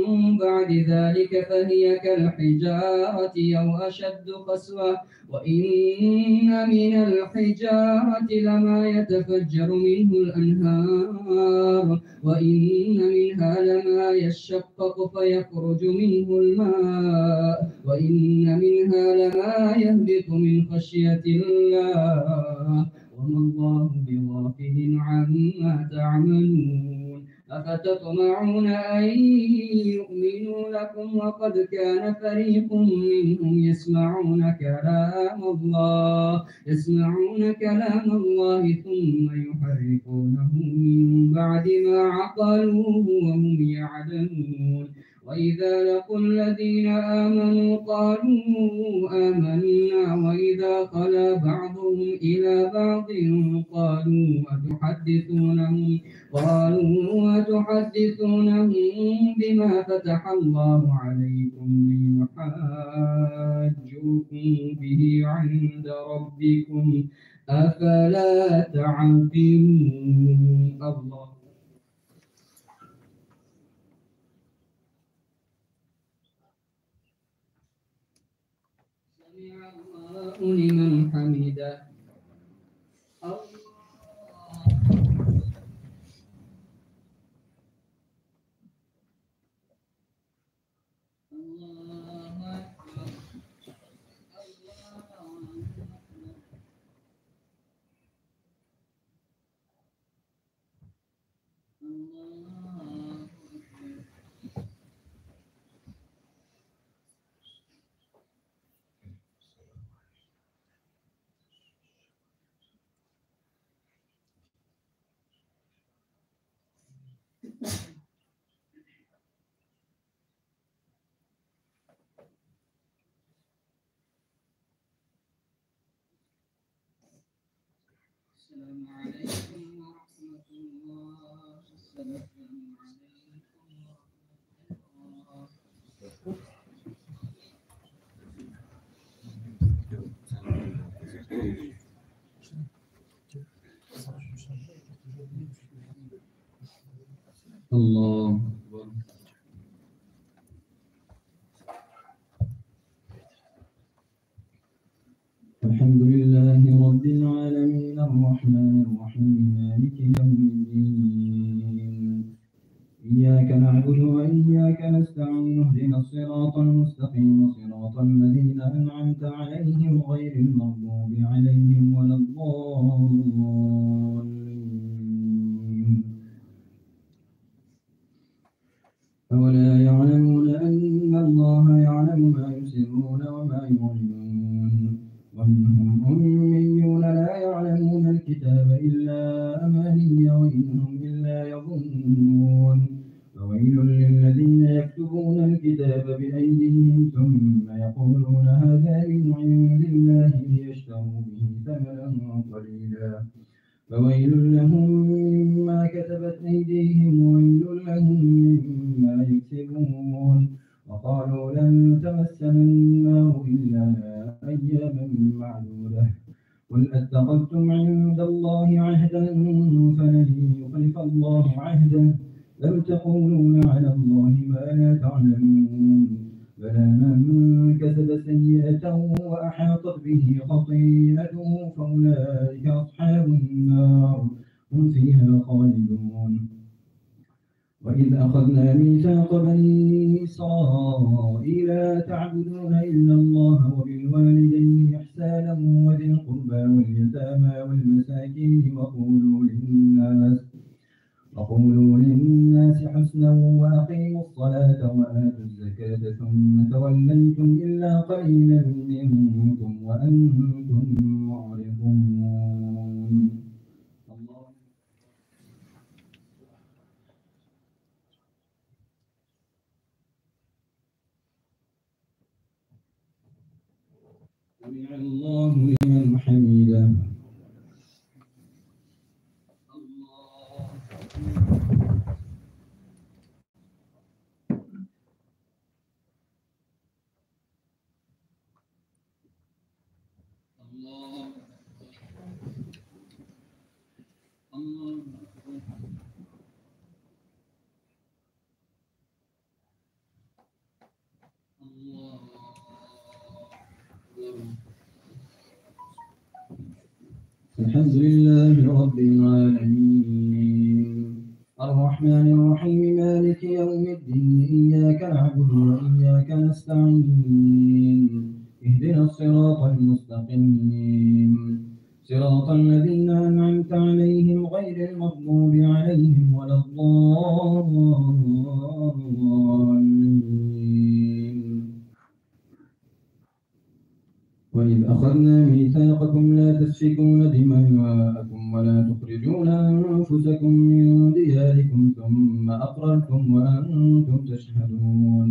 من بعد ذلك فهي كالحجارة أو أشد قسوة وإن من الحجارة لما يتفجر منه الأنهار وإن منها لما يشقق فيخرج منه الماء وإن منها لما يهبط من خشية الله وما الله بغافل عما تعملون. أفتطمعون أن يؤمنوا لكم وقد كان فريق منهم يسمعون كلام الله ثم يحرفونه من بعد ما عقلوه وهم يعلمون. وإذا لقوا الذين آمنوا قالوا آمنا وإذا خلا بعضهم إلى بعض قالوا قالوا أتحدثونهم بما فتح الله عليكم ليحاجوكم به عند ربكم أفلا تعقلون. الله. سمع الله لمن حمده. السلام عليكم ورحمة الله. السلام عليكم ورحمة الله. الله أكبر. الحمد لله رب العالمين الرحمن الرحيم مالك يوم الدين إياك نعبد وإياك نستعين اهدنا الصراط المستقيم صراط الذين أنعمت عليهم غير المغضوب عليهم ولا الضالين. أولا يعلمون أن الله يعلم ما يسرون وما يعلنون ومنهم أميون لا يعلمون الكتاب إلا أماني وإنهم إلا يظنون فويل للذين يكتبون الكتاب بأيديهم ثم يقولون هذا من عند الله ليشتروا به ثمنا قليلا فويل لهم مما كتبت أيديهم وويل لهم مما يكسبون وقالوا لن تمسنا النار إلا أياما معدودة قل أتخذتم عند الله عهدا فلن يخلف الله عهده بل تقولون على الله ما لا تعلمون بلى من كسب سيئة وأحاطت به خطيئته فأولئك أصحاب النار هم فيها خالدون. وإذ أخذنا ميثاق بني إسرائيل تعبدون إلا الله وبالوالدين إحسانا وذي القربى واليتامى والمساكين وقولوا للناس حسنا وأقيموا الصلاة وآتوا الزكاة ثم توليتم إلا قليلا منكم وأنتم معرضون. سمع الله لمن حمده. الحمد لله رب العالمين الرحمن الرحيم مالك يوم الدين إياك نعبد وإياك نستعين اهدنا الصراط المستقيم صراط الذين أنعمت عليهم غير المغضوب عليهم ولا الضالين. وإذ أخذنا ميثاقكم لا تسفكون دماءكم ولا تخرجون أنفسكم من دياركم ثم أقررتم وأنتم تشهدون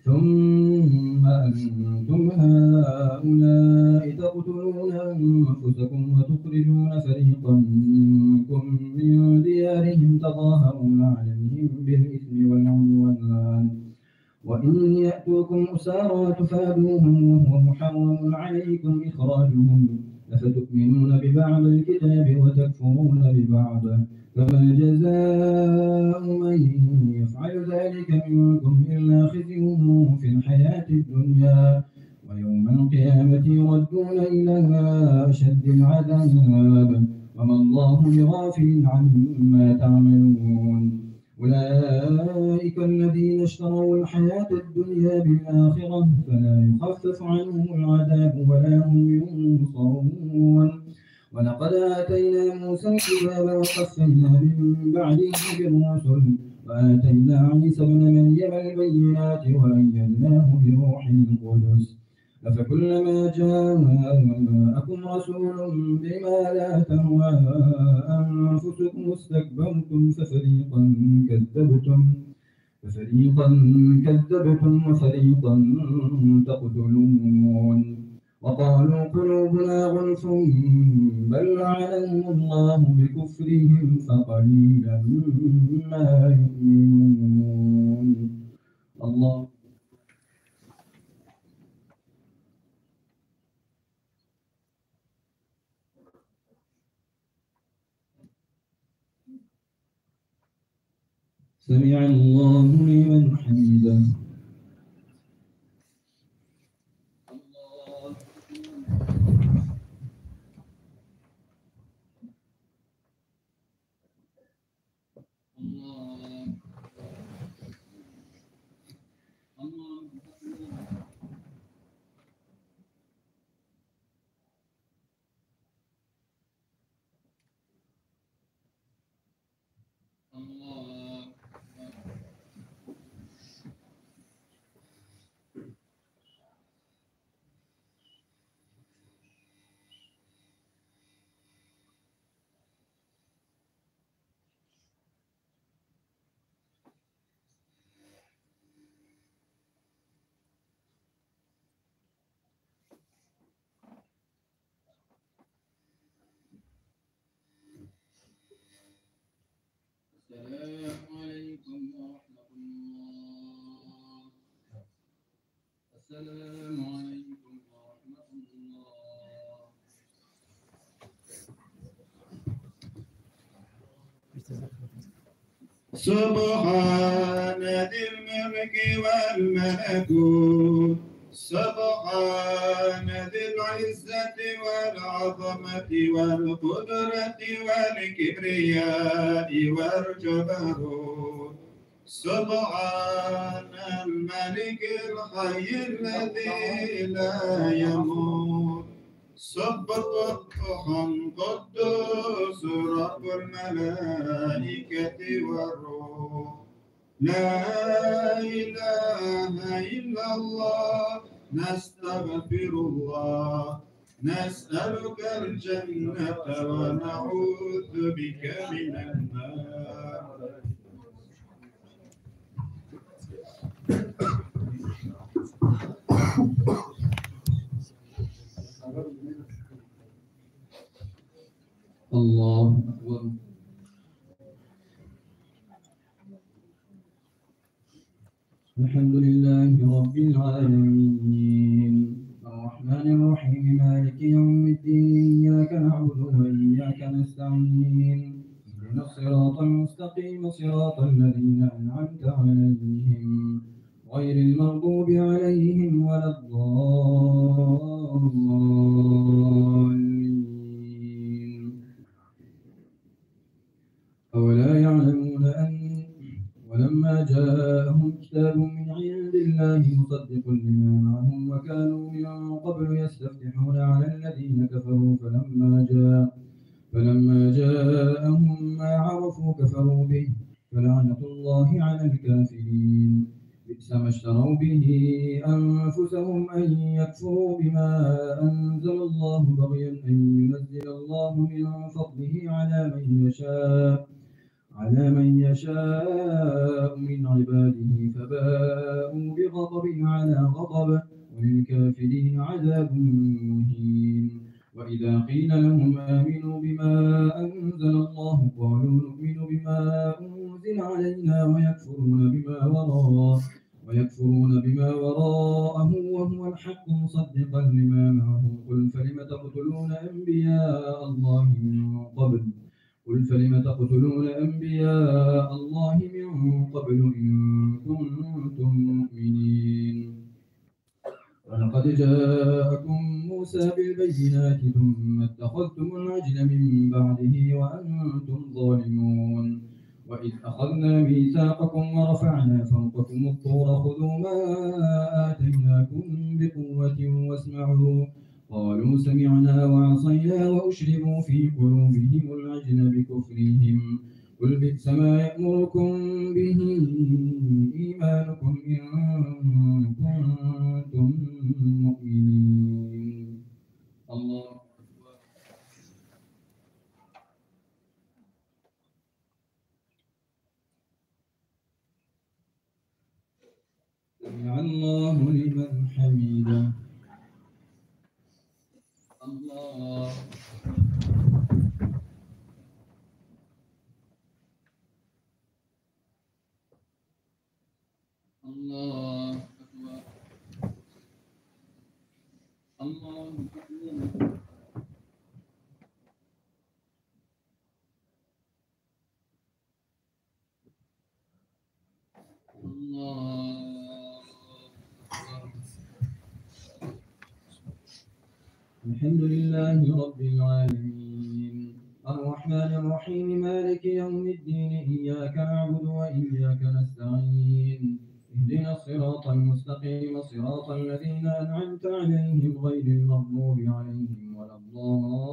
ثم أنتم هؤلاء تقتلون أنفسكم وتخرجون فريقا منكم من ديارهم بالإثم والعدوان وإن يأتوكم أسارى تفادوهم وهو محرم عليكم إخراجهم أفتؤمنون ببعض الكتاب وتكفرون ببعض فما جزاء من يفعل ذلك منكم إلا خزي في الحياة الدنيا ويوم القيامة يردون إلى أشد العذاب وما الله بغافل عما تعملون أولئك الذين اشتروا الحياة الدنيا بالآخرة فلا يخفف عنهم العذاب ولا هم ينصرون ولقد آتينا موسى الكتاب وقفينا من بعده بالرسل وآتينا عيسى ابن مريم البينات وأيدناه بروح القدس أفكلما جاءكم رسول بما لا تهوى أنفسكم استكبرتم ففريقا كذبتم وفريقا تقتلون وقالوا قلوبنا غلف بل لعنهم الله بكفرهم فقليلا ما يؤمنون الله سمع الله لمن حمده السلام عليكم ورحمة الله. سبحان ذي الملك والملكوت سبحان ذي العزة والعظمة والقدرة والكبرياء والجبروت سبحان الملك الحي الذي لا يموت سبح قدوس رب الملائكة والروح لا إله إلا الله نستغفر الله نسألك الجنة ونعوذ بك من النار الله أكبر. الحمد لله رب العالمين الرحمن الرحيم مالك يوم الدين إياك نعبد وإياك نستعين اهدنا الصراط المستقيم صراط الذين أنعمت عليهم غير المغضوب عليهم ولا الضالين أولا يعلمون أن ولما جاءهم كتاب من عند الله مصدق لما معهم وكانوا من قبل يستفتحون على الذين كفروا فلما جاءهم ما عرفوا كفروا به فلعنة الله على الكافرين بئس ما اشتروا به أنفسهم أن يكفروا بما أنزل الله بغيا أن ينزل الله من فضله على من يشاء من عباده فباءوا بغضب على غضب وللكافرين عذاب مهين وإذا قيل لهم آمنوا بما أنزل الله قالوا نؤمن بما أنزل علينا ويكفرون بما وراءه وهو الحق مصدقا لما معهم قل فلم تقتلون أنبياء الله من قبل إن كنتم مؤمنين ولقد جاءكم موسى بالبينات ثم اتخذتم العجل من بعده وأنتم ظالمون وإذ أخذنا ميثاقكم ورفعنا فوقكم الطور خذوا ما آتيناكم بقوة واسمعوا قالوا سمعنا وعصينا وأشربوا في قلوبهم العجل بكفرهم قل بئس ما يأمركم به إيمانكم إن كنتم مؤمنين. الله أكبر. سمع الله لمن حمده. الله الله أكبر. الله أكبر. الحمد لله رب العالمين الرحمن الرحيم مالك يوم الدين إياك نعبد وإياك نستعين اهدنا الصراط المستقيم صراط الذين أنعمت عليهم غير المغضوب عليهم ولا الضالين.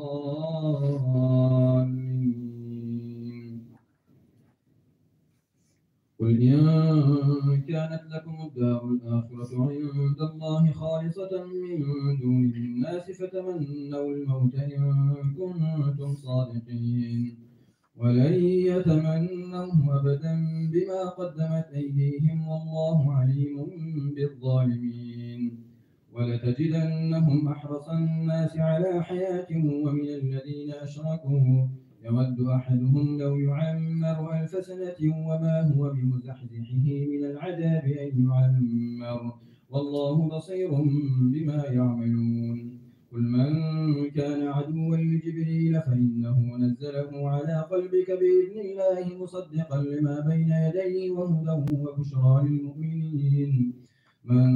قل إن كانت لكم الدار الآخرة عند الله خالصة من دون الناس فتمنوا الموت إن كنتم صادقين ولن يتمنوه أبدا بما قدمت أيديهم والله عليم بالظالمين. ولتجدنهم أحرص الناس على حياة ومن الذين أشركوا يود أحدهم لو يعمر 1000 سنة وما هو بمزحزحه من العذاب أن يعمر والله بصير بما يعملون. قل من كان عدوا لجبريل فإنه نزله على قلبك بإذن الله مصدقا لما بين يديه وهدى وبشرى للمؤمنين. من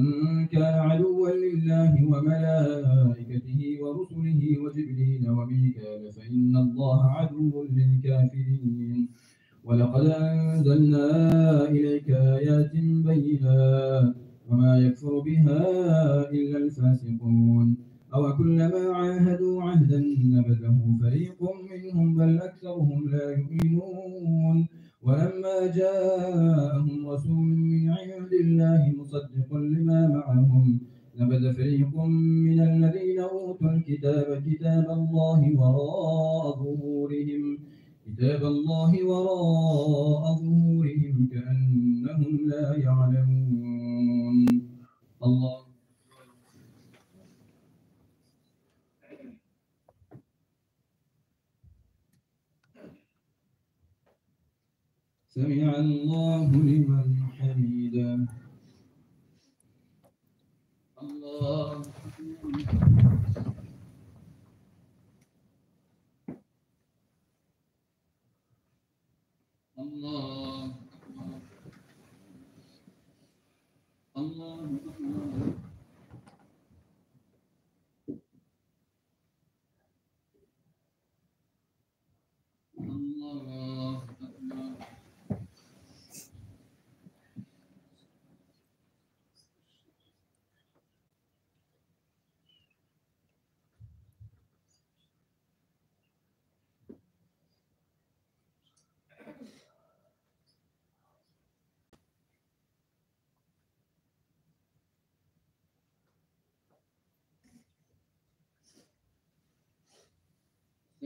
كان عدوا لله وملائكته ورسله وجبريل وميكال فإن الله عدو للكافرين. ولقد أنزلنا إليك آيات بينات وما يكفر بها إلا الفاسقون. أوكلما عاهدوا عهدا نبذه فريق منهم بل أكثرهم لا يؤمنون. ولما جاءهم رسول من عند الله مصدق لما معهم نبذ فريق من الذين أوتوا الكتاب كتاب الله وراء ظهورهم كأنهم لا يعلمون. الله سمع الله لمن حمده. الله الله الله الله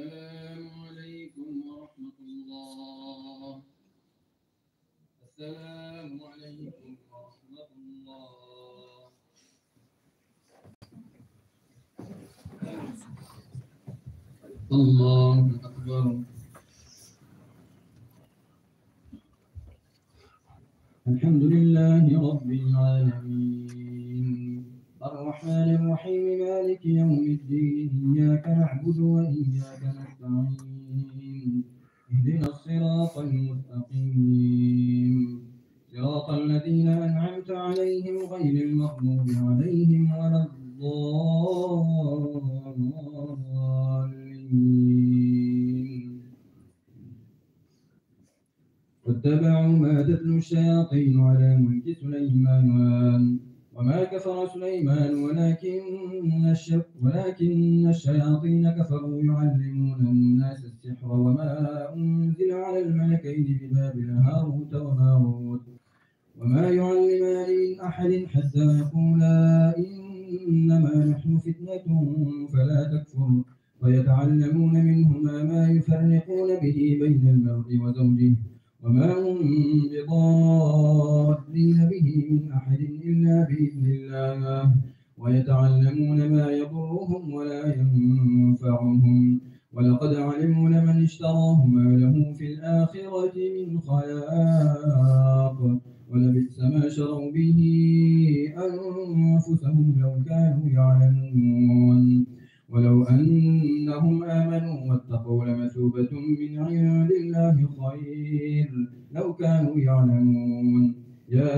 السلام عليكم ورحمة الله. السلام عليكم ورحمة الله. الله أكبر. الحمد لله رب العالمين الرحمن الرحيم مالك يوم الدين إياك نعبد وإياك نستعين اهدنا الصراط المستقيم صراط الذين أنعمت عليهم غير المغضوب عليهم ولا الضالين واتبعوا ما تتلو الشياطين على ملك سليمان وما كفر سليمان ولكن الشياطين كفروا يعلمون الناس السحر وما أنزل على الملكين ببابل هاروت وماروت وما يعلمان من أحد حتى يقولا إنما نحن فتنة فلا تكفر ويتعلمون منهما ما يفرقون به بين المرء وزوجه وما هم بضارين به من أحد إلا بإذن الله ويتعلمون ما يضرهم ولا ينفعهم ولقد علموا لمن اشتراه ما له في الآخرة من خلاق ولبئس ما شروا به أنفسهم لو كانوا يعلمون ولو أنهم آمنوا واتقوا لمثوبة من عند الله خير لو كانوا يعلمون يا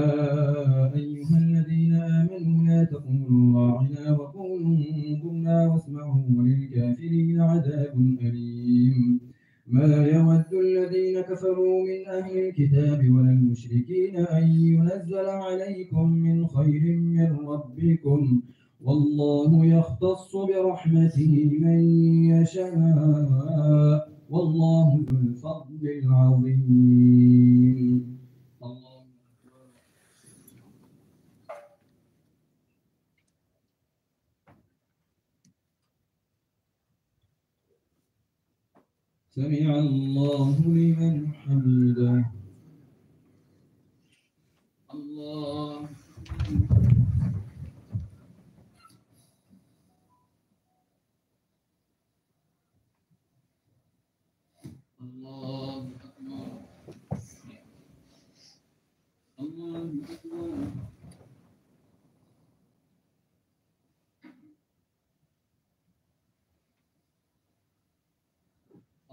أيها الذين آمنوا لا تقولوا راعنا وقولوا انظرنا واسمعوا وللكافرين عذاب أليم ما يود الذين كفروا من أهل الكتاب ولا المشركين أن ينزل عليكم من خير من ربكم والله يختص برحمته من يشاء والله ذو الفضل العظيم. الله سمع الله لمن حمده. الله الله أكبر. الله أكبر.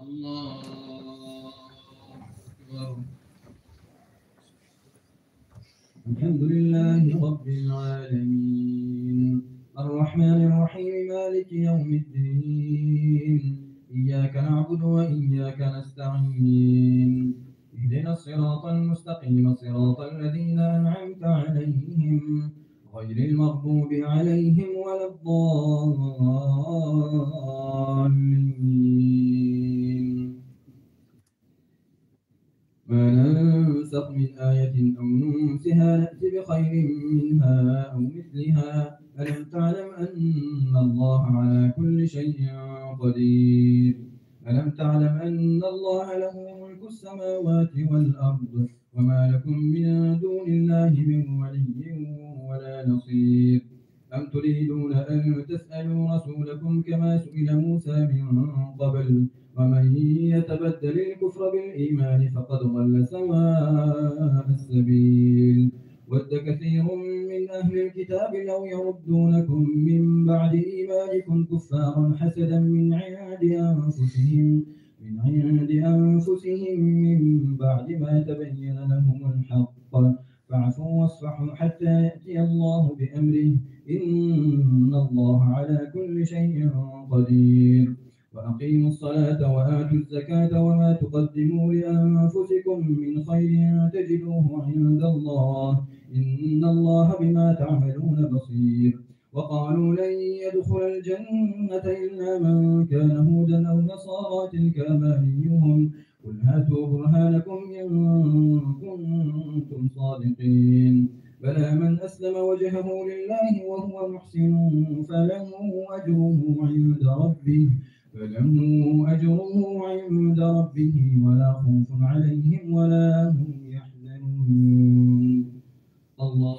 الله أكبر. الحمد لله رب العالمين الرحمن الرحيم مالك يوم الدين إياك نعبد وإياك نستعين اهدنا الصراط المستقيم صراط الذين أنعمت عليهم غير المغضوب عليهم ولا الضالين ما ننسخ من آية أو ننسها نأتي بخير منها أو مثلها ألم تعلم أن الله على كل شيء قدير ألم تعلم أن الله له ملك السماوات والأرض وما لكم من دون الله من ولي ولا نصير أم تريدون أن تسألوا رسولكم كما سئل موسى من قبل ومن يتبدل الكفر بالإيمان فقد ضل سواء السبيل ود كثير من أهل الكتاب لو يردونكم من بعد إيمانكم كفارا حسدا من عند أنفسهم من بعد ما تبين لهم الحق فاعفوا واصفحوا حتى يأتي الله بأمره إن الله على كل شيء قدير وأقيموا الصلاة وآتوا الزكاة وما تقدموا لأنفسكم من خير تجدوه عند الله إن الله بما تعملون بصير وقالوا لن يدخل الجنة إلا من كان هودا أو نصارى تلك أمانيهم قل هاتوا برهانكم إن كنتم صادقين بلى من أسلم وجهه لله وهو محسن فله أجره عند ربه ولا خوف عليهم ولا هم يحزنون. الله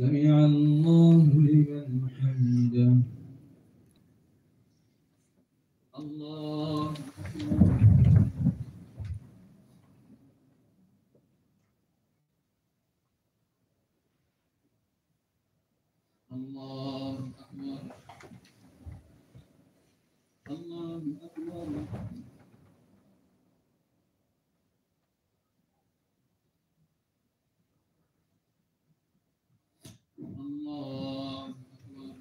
سمع الله لمن حمده. الله الله أكبر. الله أكبر. الله أكبر.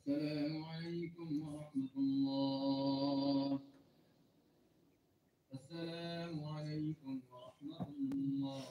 السلام عليكم ورحمة الله. السلام عليكم ورحمة الله.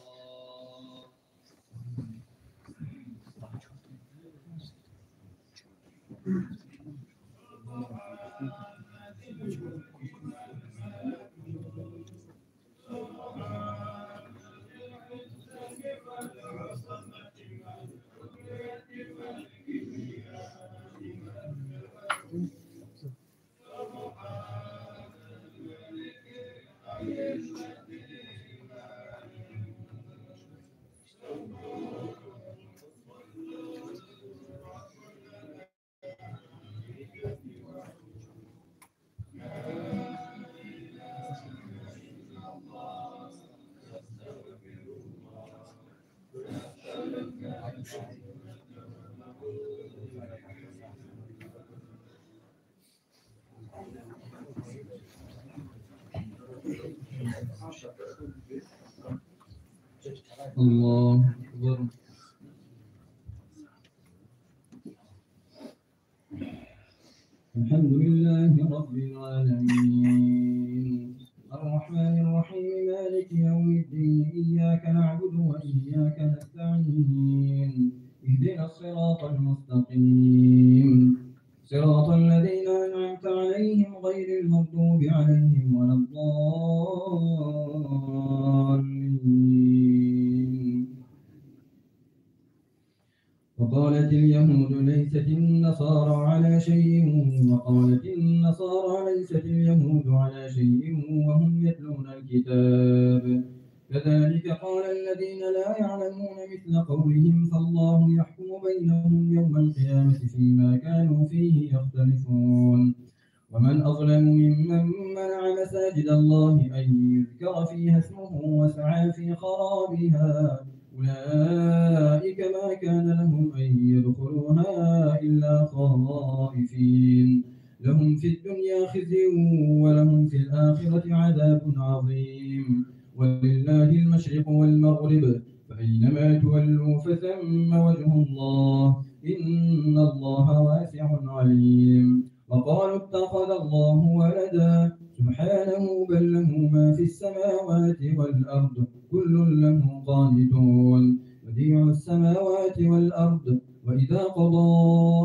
الله أكبر. الحمد لله رب العالمين الرحمن الرحيم مالك يوم الدين إياك نعبد وإياك نستعين اهدنا الصراط المستقيم صراط الذين أنعمت عليهم غير المغضوب عليهم ولا الضالين. وقالت اليهود ليست النصارى على شيء وقالت النصارى ليست اليهود على شيء وهم يتلون الكتاب كذلك قال الذين لا يعلمون مثل قولهم فالله يحكم بينهم يوم القيامة فيما كانوا فيه يختلفون. ومن أظلم ممن منع مساجد الله أن يذكر فيها اسمه وسعى في خرابها أولئك ما كان لهم أن يدخلوها إلا خائفين لهم في الدنيا خزي ولهم في الآخرة عذاب عظيم ولله المشرق والمغرب فأينما تولوا فثم وجه الله إن الله واسع عليم. وقالوا اتخذ الله ولدا سبحانه بل له ما في السماوات والأرض كل له قانتون بديع السماوات والأرض وإذا قضى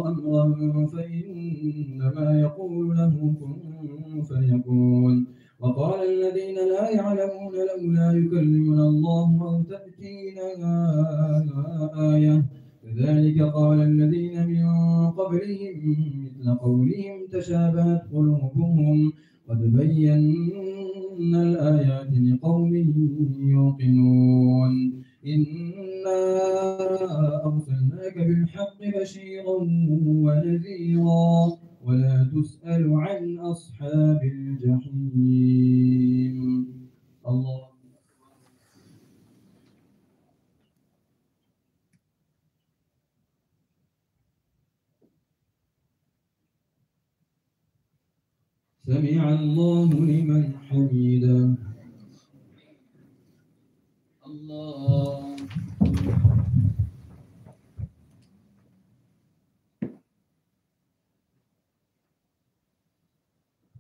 أمرا فإنما يقول له كن فيكون. وقال الذين لا يعلمون لولا يكلمنا الله أو تأتينا آية كذلك قال الذين من قبلهم مثل قولهم تشابهت قلوبهم قد بينا الآيات لقوم يوقنون. إنا أرسلناك بالحق بشيرا ونذيرا ولا تسأل عن أصحاب الجحيم. الله سمع الله لمن حمده. الله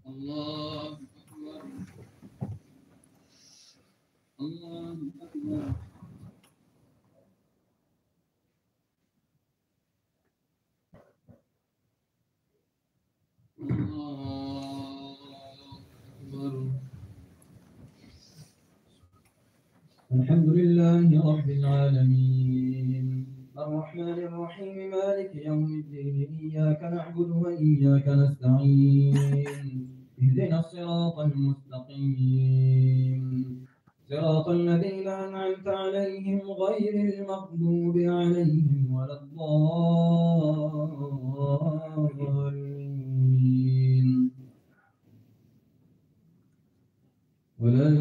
الله أكبر. الحمد لله رب العالمين الرحمن الرحيم مالك يوم الدين إياك نعبد وإياك نستعين اهدنا الصراط المستقيم صراط الذين أنعمت عليهم غير المغضوب عليهم ولا الضالين ولن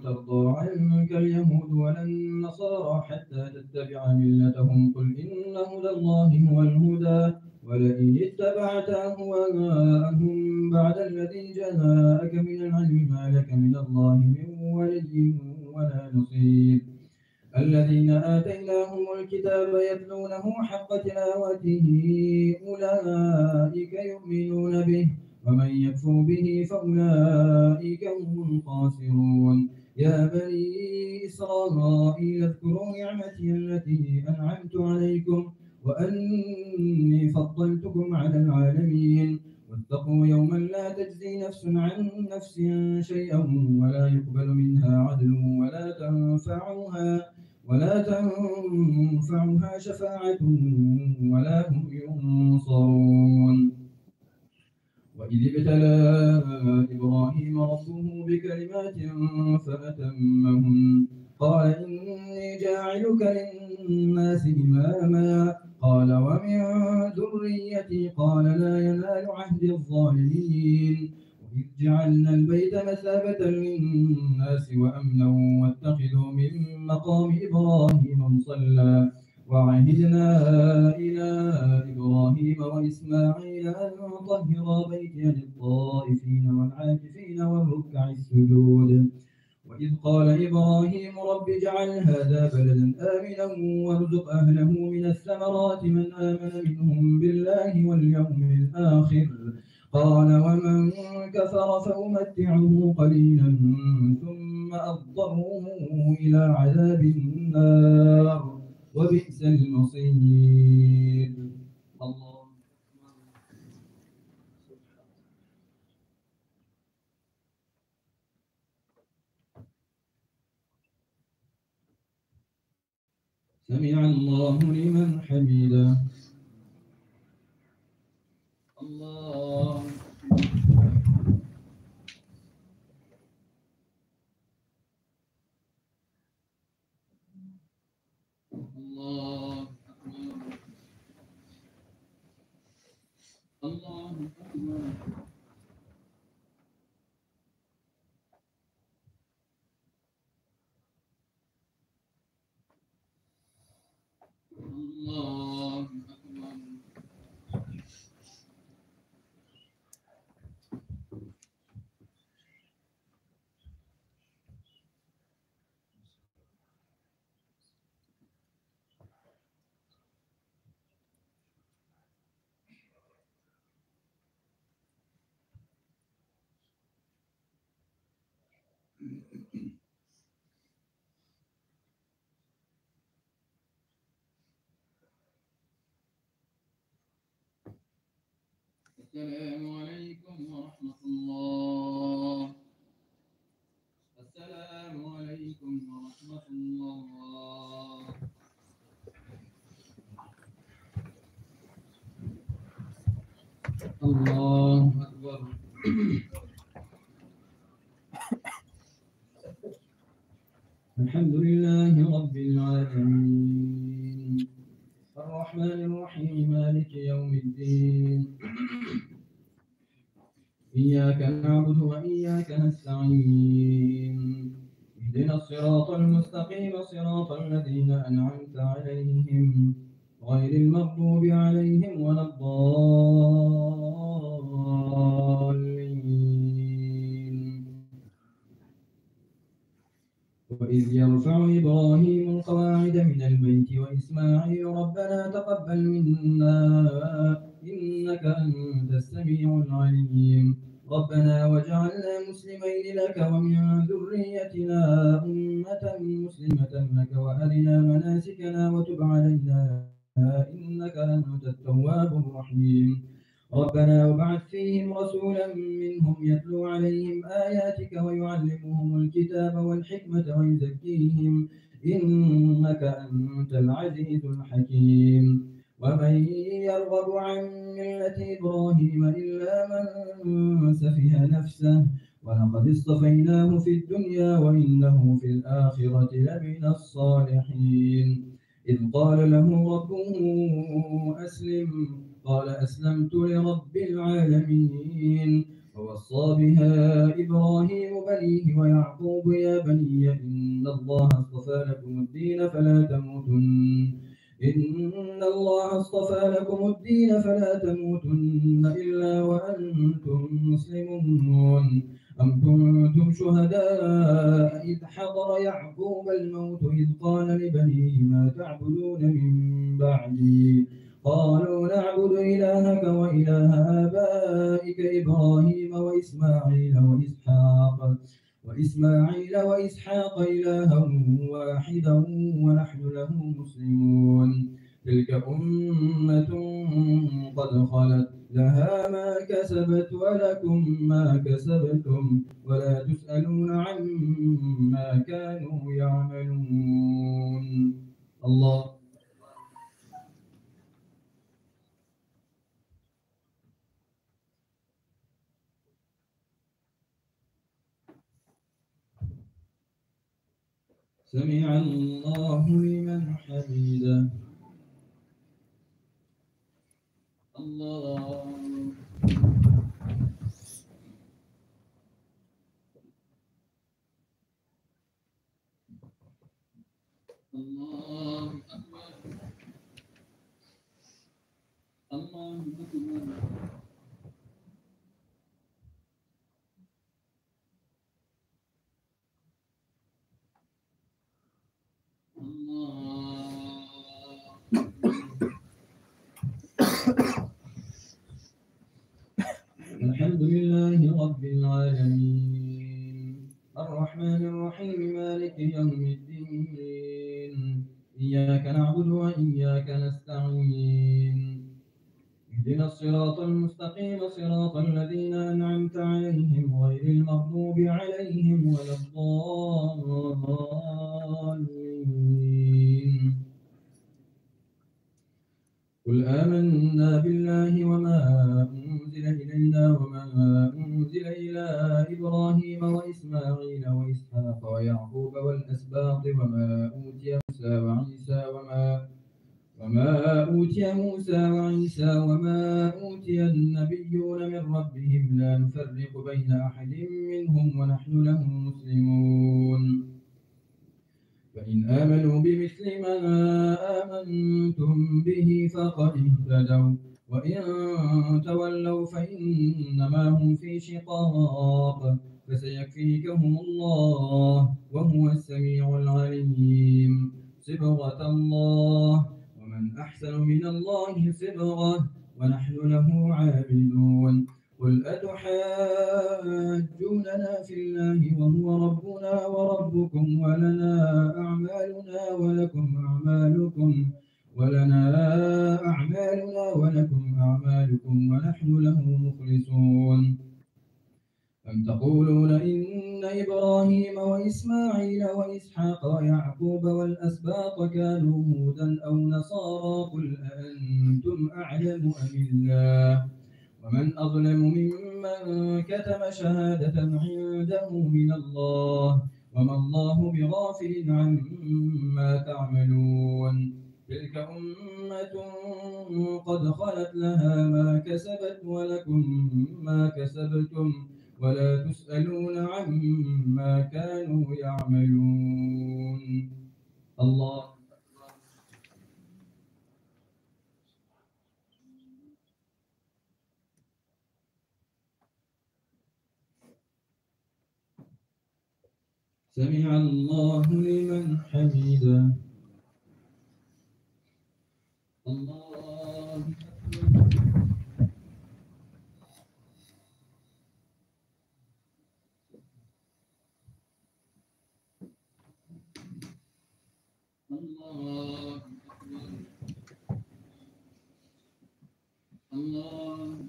ترضى عنك اليهود ولا النصارى حتى تتبع ملتهم قل إن هدى الله هو الهدى ولئن اتبعت أهواءهم بعد الذي جاءك من العلم ما لك من الله من ولي ولا نصير الذين آتيناهم الكتاب يتلونه حق تلاوته أولئك يؤمنون به ومن يكفر به فأولئك هم الخاسرون يا بني إسرائيل اذكروا نعمتي التي أنعمت عليكم وأني فضلتكم على العالمين واتقوا يوما لا تجزي نفس عن نفس شيئا ولا يقبل منها عدل ولا تنفعها شفاعة ولا هم ينصرون وإذ ابتلى إبراهيم ربه بكلمات فأتمهن قال إني جاعلك للناس إماما قال ومن ذريتي قال لا ينال عهد الظالمين وإذ جعلنا البيت مثابة للناس وأمنا واتخذوا من مقام إبراهيم مصلى وعهدنا إلى إبراهيم وإسماعيل أن طهرا بيتي للطائفين والعاكفين والركع السجود وإذ قال إبراهيم رب اجعل هذا بلدا آمنا وارزق أهله من الثمرات من آمن منهم بالله واليوم الآخر قال ومن كفر فأمتعه قليلا ثم أضطره إلى عذاب النار وبئس المصير الله سمع الله لمن حمده الله الله أكبر الله أكبر الله أكبر السلام عليكم ورحمة الله السلام عليكم ورحمة الله الله أكبر الحمد لله رب العالمين الرحمن الرحيم مالك يوم الدين إياك نعبد وإياك نستعين اهدنا الصراط المستقيم صراط الذين أنعمت عليهم غير المغضوب عليهم ولا الضالين وإذ يرفع إبراهيم القواعد من البيت وإسماعيل ربنا تقبل منا إنك أنت السميع العليم ربنا واجعلنا مسلمين لك ومن ذريتنا أمة مسلمة لك وأرنا مناسكنا وتب علينا إنك أنت التواب الرحيم ربنا وابعث فيهم رسولا منهم يتلو عليهم آياتك ويعلمهم الكتاب والحكمة ويزكيهم إنك أنت العزيز الحكيم ومن يرغب عن ملة إبراهيم إلا من سفه نفسه ولقد اصطفيناه في الدنيا وإنه في الآخرة لمن الصالحين إذ قال له ربه أسلم قال أسلمت لرب العالمين ووصى بها إبراهيم بنيه ويعقوب يا بني إن الله اصطفى لكم الدين فلا تموتن إلا وأنتم مسلمون أم كنتم شهداء إذ حضر يعقوب الموت إذ قال لبنيه ما تعبدون من بعدي قالوا نعبد إلهك وإله آبائك إبراهيم وإسحاق إلها واحدا ونحن له مسلمون تلك أمة قد خلت لها ما كسبت ولكم ما كسبتم ولا تسألون عما كانوا يعملون الله سمع الله لمن حمده الله الله أكبر الله أكبر الحمد لله رب العالمين الرحمن الرحيم مالك يوم الدين إياك نعبد وإياك نستعين اهدنا الصراط المستقيم صراط الذين أنعمت عليهم غير المغضوب عليهم ولا الضالين قل آمنا بالله وما أنزل إلينا وما أنزل إلى إبراهيم وإسماعيل وإسحاق ويعقوب والأسباط وما أوتي موسى وعيسى وما أوتي النبيون من ربهم لا نفرق بين أحد منهم ونحن له مسلمون فإن آمنوا بمثل ما آمنتم به فقد اهتدوا وإن تولوا فإنما هم في شقاق فسيكفيكهم الله وهو السميع العليم صبغة الله ومن أحسن من الله صبغة ونحن له عابدون قل أتحاجوننا في الله وهو ربنا وربكم ولنا أعمالنا ولكم أعمالكم ونحن له مخلصون أم تقولون إن إبراهيم وإسماعيل وإسحاق ويعقوب والأسباط كانوا هودا أو نصارى قل أأنتم أعلم أم الله ومن أظلم ممن كتم شهادة عنده من الله وما الله بغافل عما تعملون تلك أمة قد خلت لها ما كسبت ولكم ما كسبتم ولا تسألون عما كانوا يعملون الله سمع الله لمن حمده الله الله الله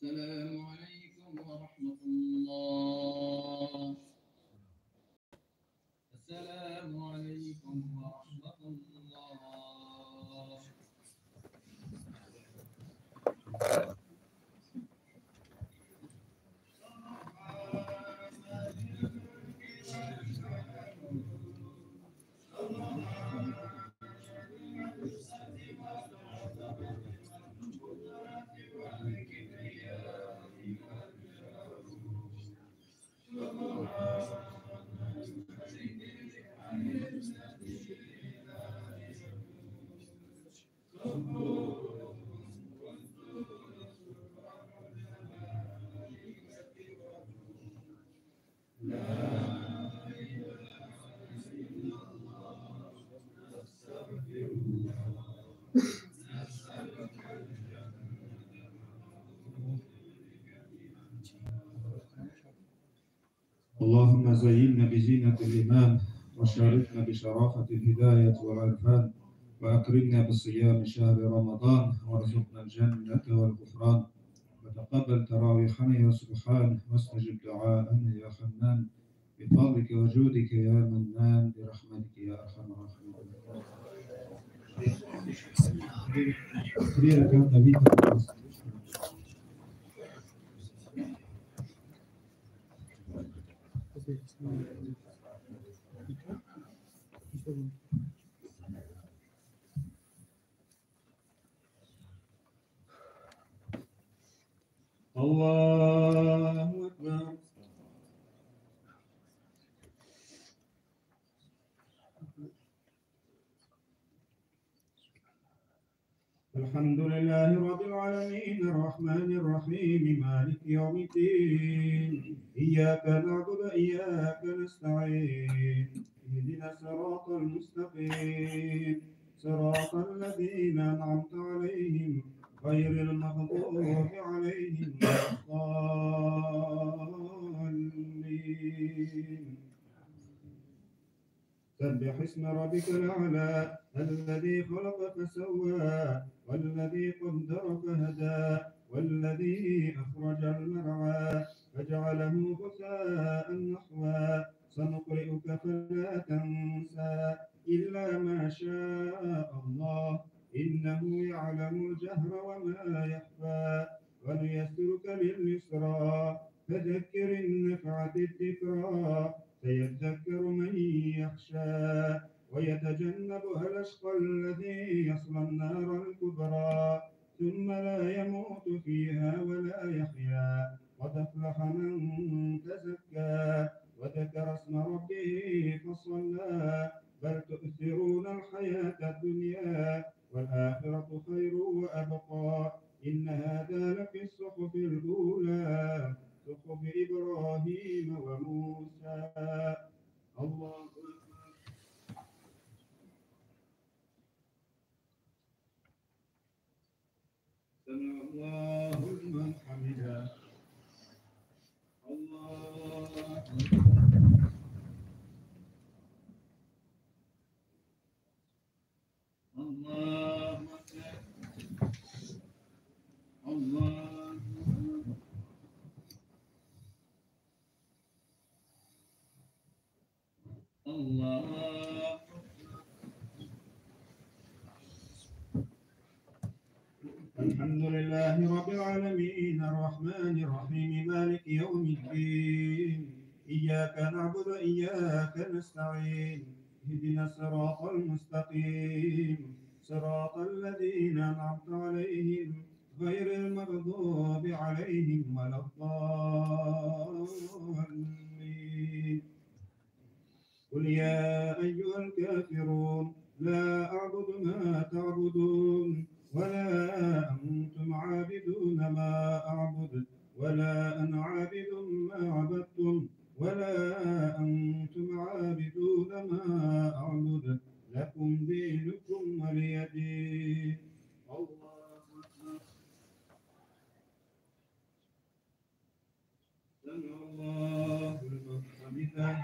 السلام عليكم ورحمة الله. السلام عليكم ورحمة الله. اللهم زينا بزينة الإيمان وشاركنا بشرافة الهداية والعرفان وأكرمنا بصيام شهر رمضان وارزقنا الجنة والغفران وتقبل تراويحنا يا سبحان واستجب دعاءنا يا حنان بفضلك وجودك يا منان برحمتك يا أرحم الراحمين. الله أكبر. الحمد لله رب العالمين الرحمن الرحيم مالك يوم الدين إياك نعبد وإياك نستعين اهدنا الصراط المستقيم صراط الذين أنعمت عليهم غير المغضوب عليهم ولا الضالين. سبح اسم ربك الأعلى الذي خلق فسوى والذي قدر فهدى والذي أخرج المرعى فجعله غثاء نحوا سنقرئك فلا تنسى إلا ما شاء الله إنه يعلم الجهر وما يخفى ونيسرك لليسرى فذكر النفعة الذكرى سيذكر من يخشى ويتجنبها الأشقى الذي يصلى النار الكبرى ثم لا يموت فيها ولا يحيا قد أفلح من تزكى وذكر اسم ربه فصلى بل تؤثرون الحياة الدنيا والآخرة خير وأبقى إن هذا لفي الصحف الأولى صحف إبراهيم وموسى. الله أكبر. سمع الله لمن حمده. الله أكبر. الله أكبر. الله أكبر. الله الحمد لله رب العالمين الرحمن الرحيم مالك يوم الدين إياك نعبد وإياك نستعين اهدنا الصراط المستقيم صراط الذين أنعمت عليهم غير المغضوب عليهم ولا الضالين. قل يا أيها الكافرون لا أعبد ما تعبدون ولا أنتم عابدون ما أعبد ولا أنا عابد ما عبدتم ولا أنتم عابدون ما أعبد لكم دينكم ولي دين. الله أكبر. سمع الله لمن حمده.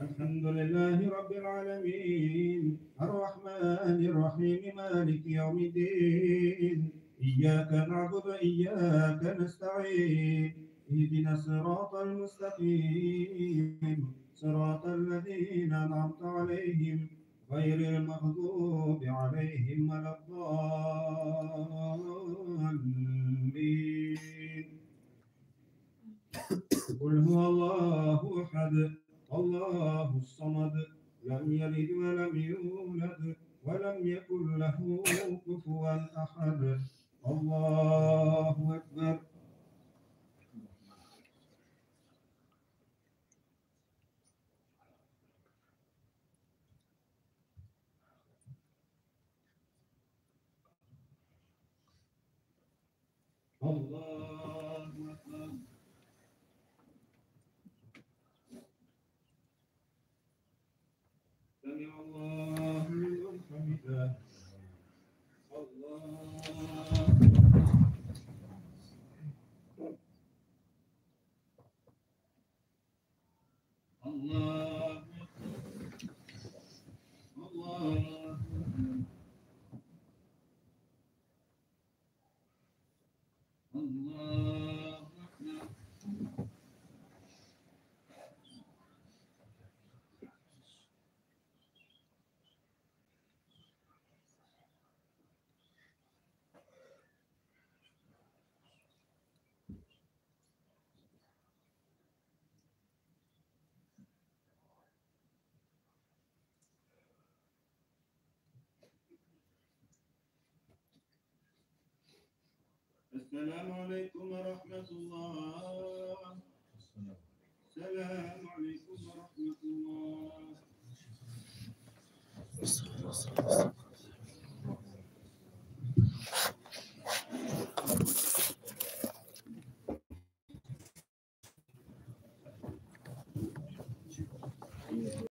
الحمد لله رب العالمين الرحمن الرحيم مالك يوم الدين إياك نعبد وإياك نستعين اهدنا الصراط المستقيم صراط الذين أنعمت عليهم غير المغضوب عليهم ولا الضالين. قل هو الله أحد الله الصمد لم يلد ولم يولد ولم يكن له كفوا أحد. الله أكبر. الله أكبر. سمع الله لمن حمده. الله السلام عليكم ورحمة الله. السلام عليكم ورحمة الله.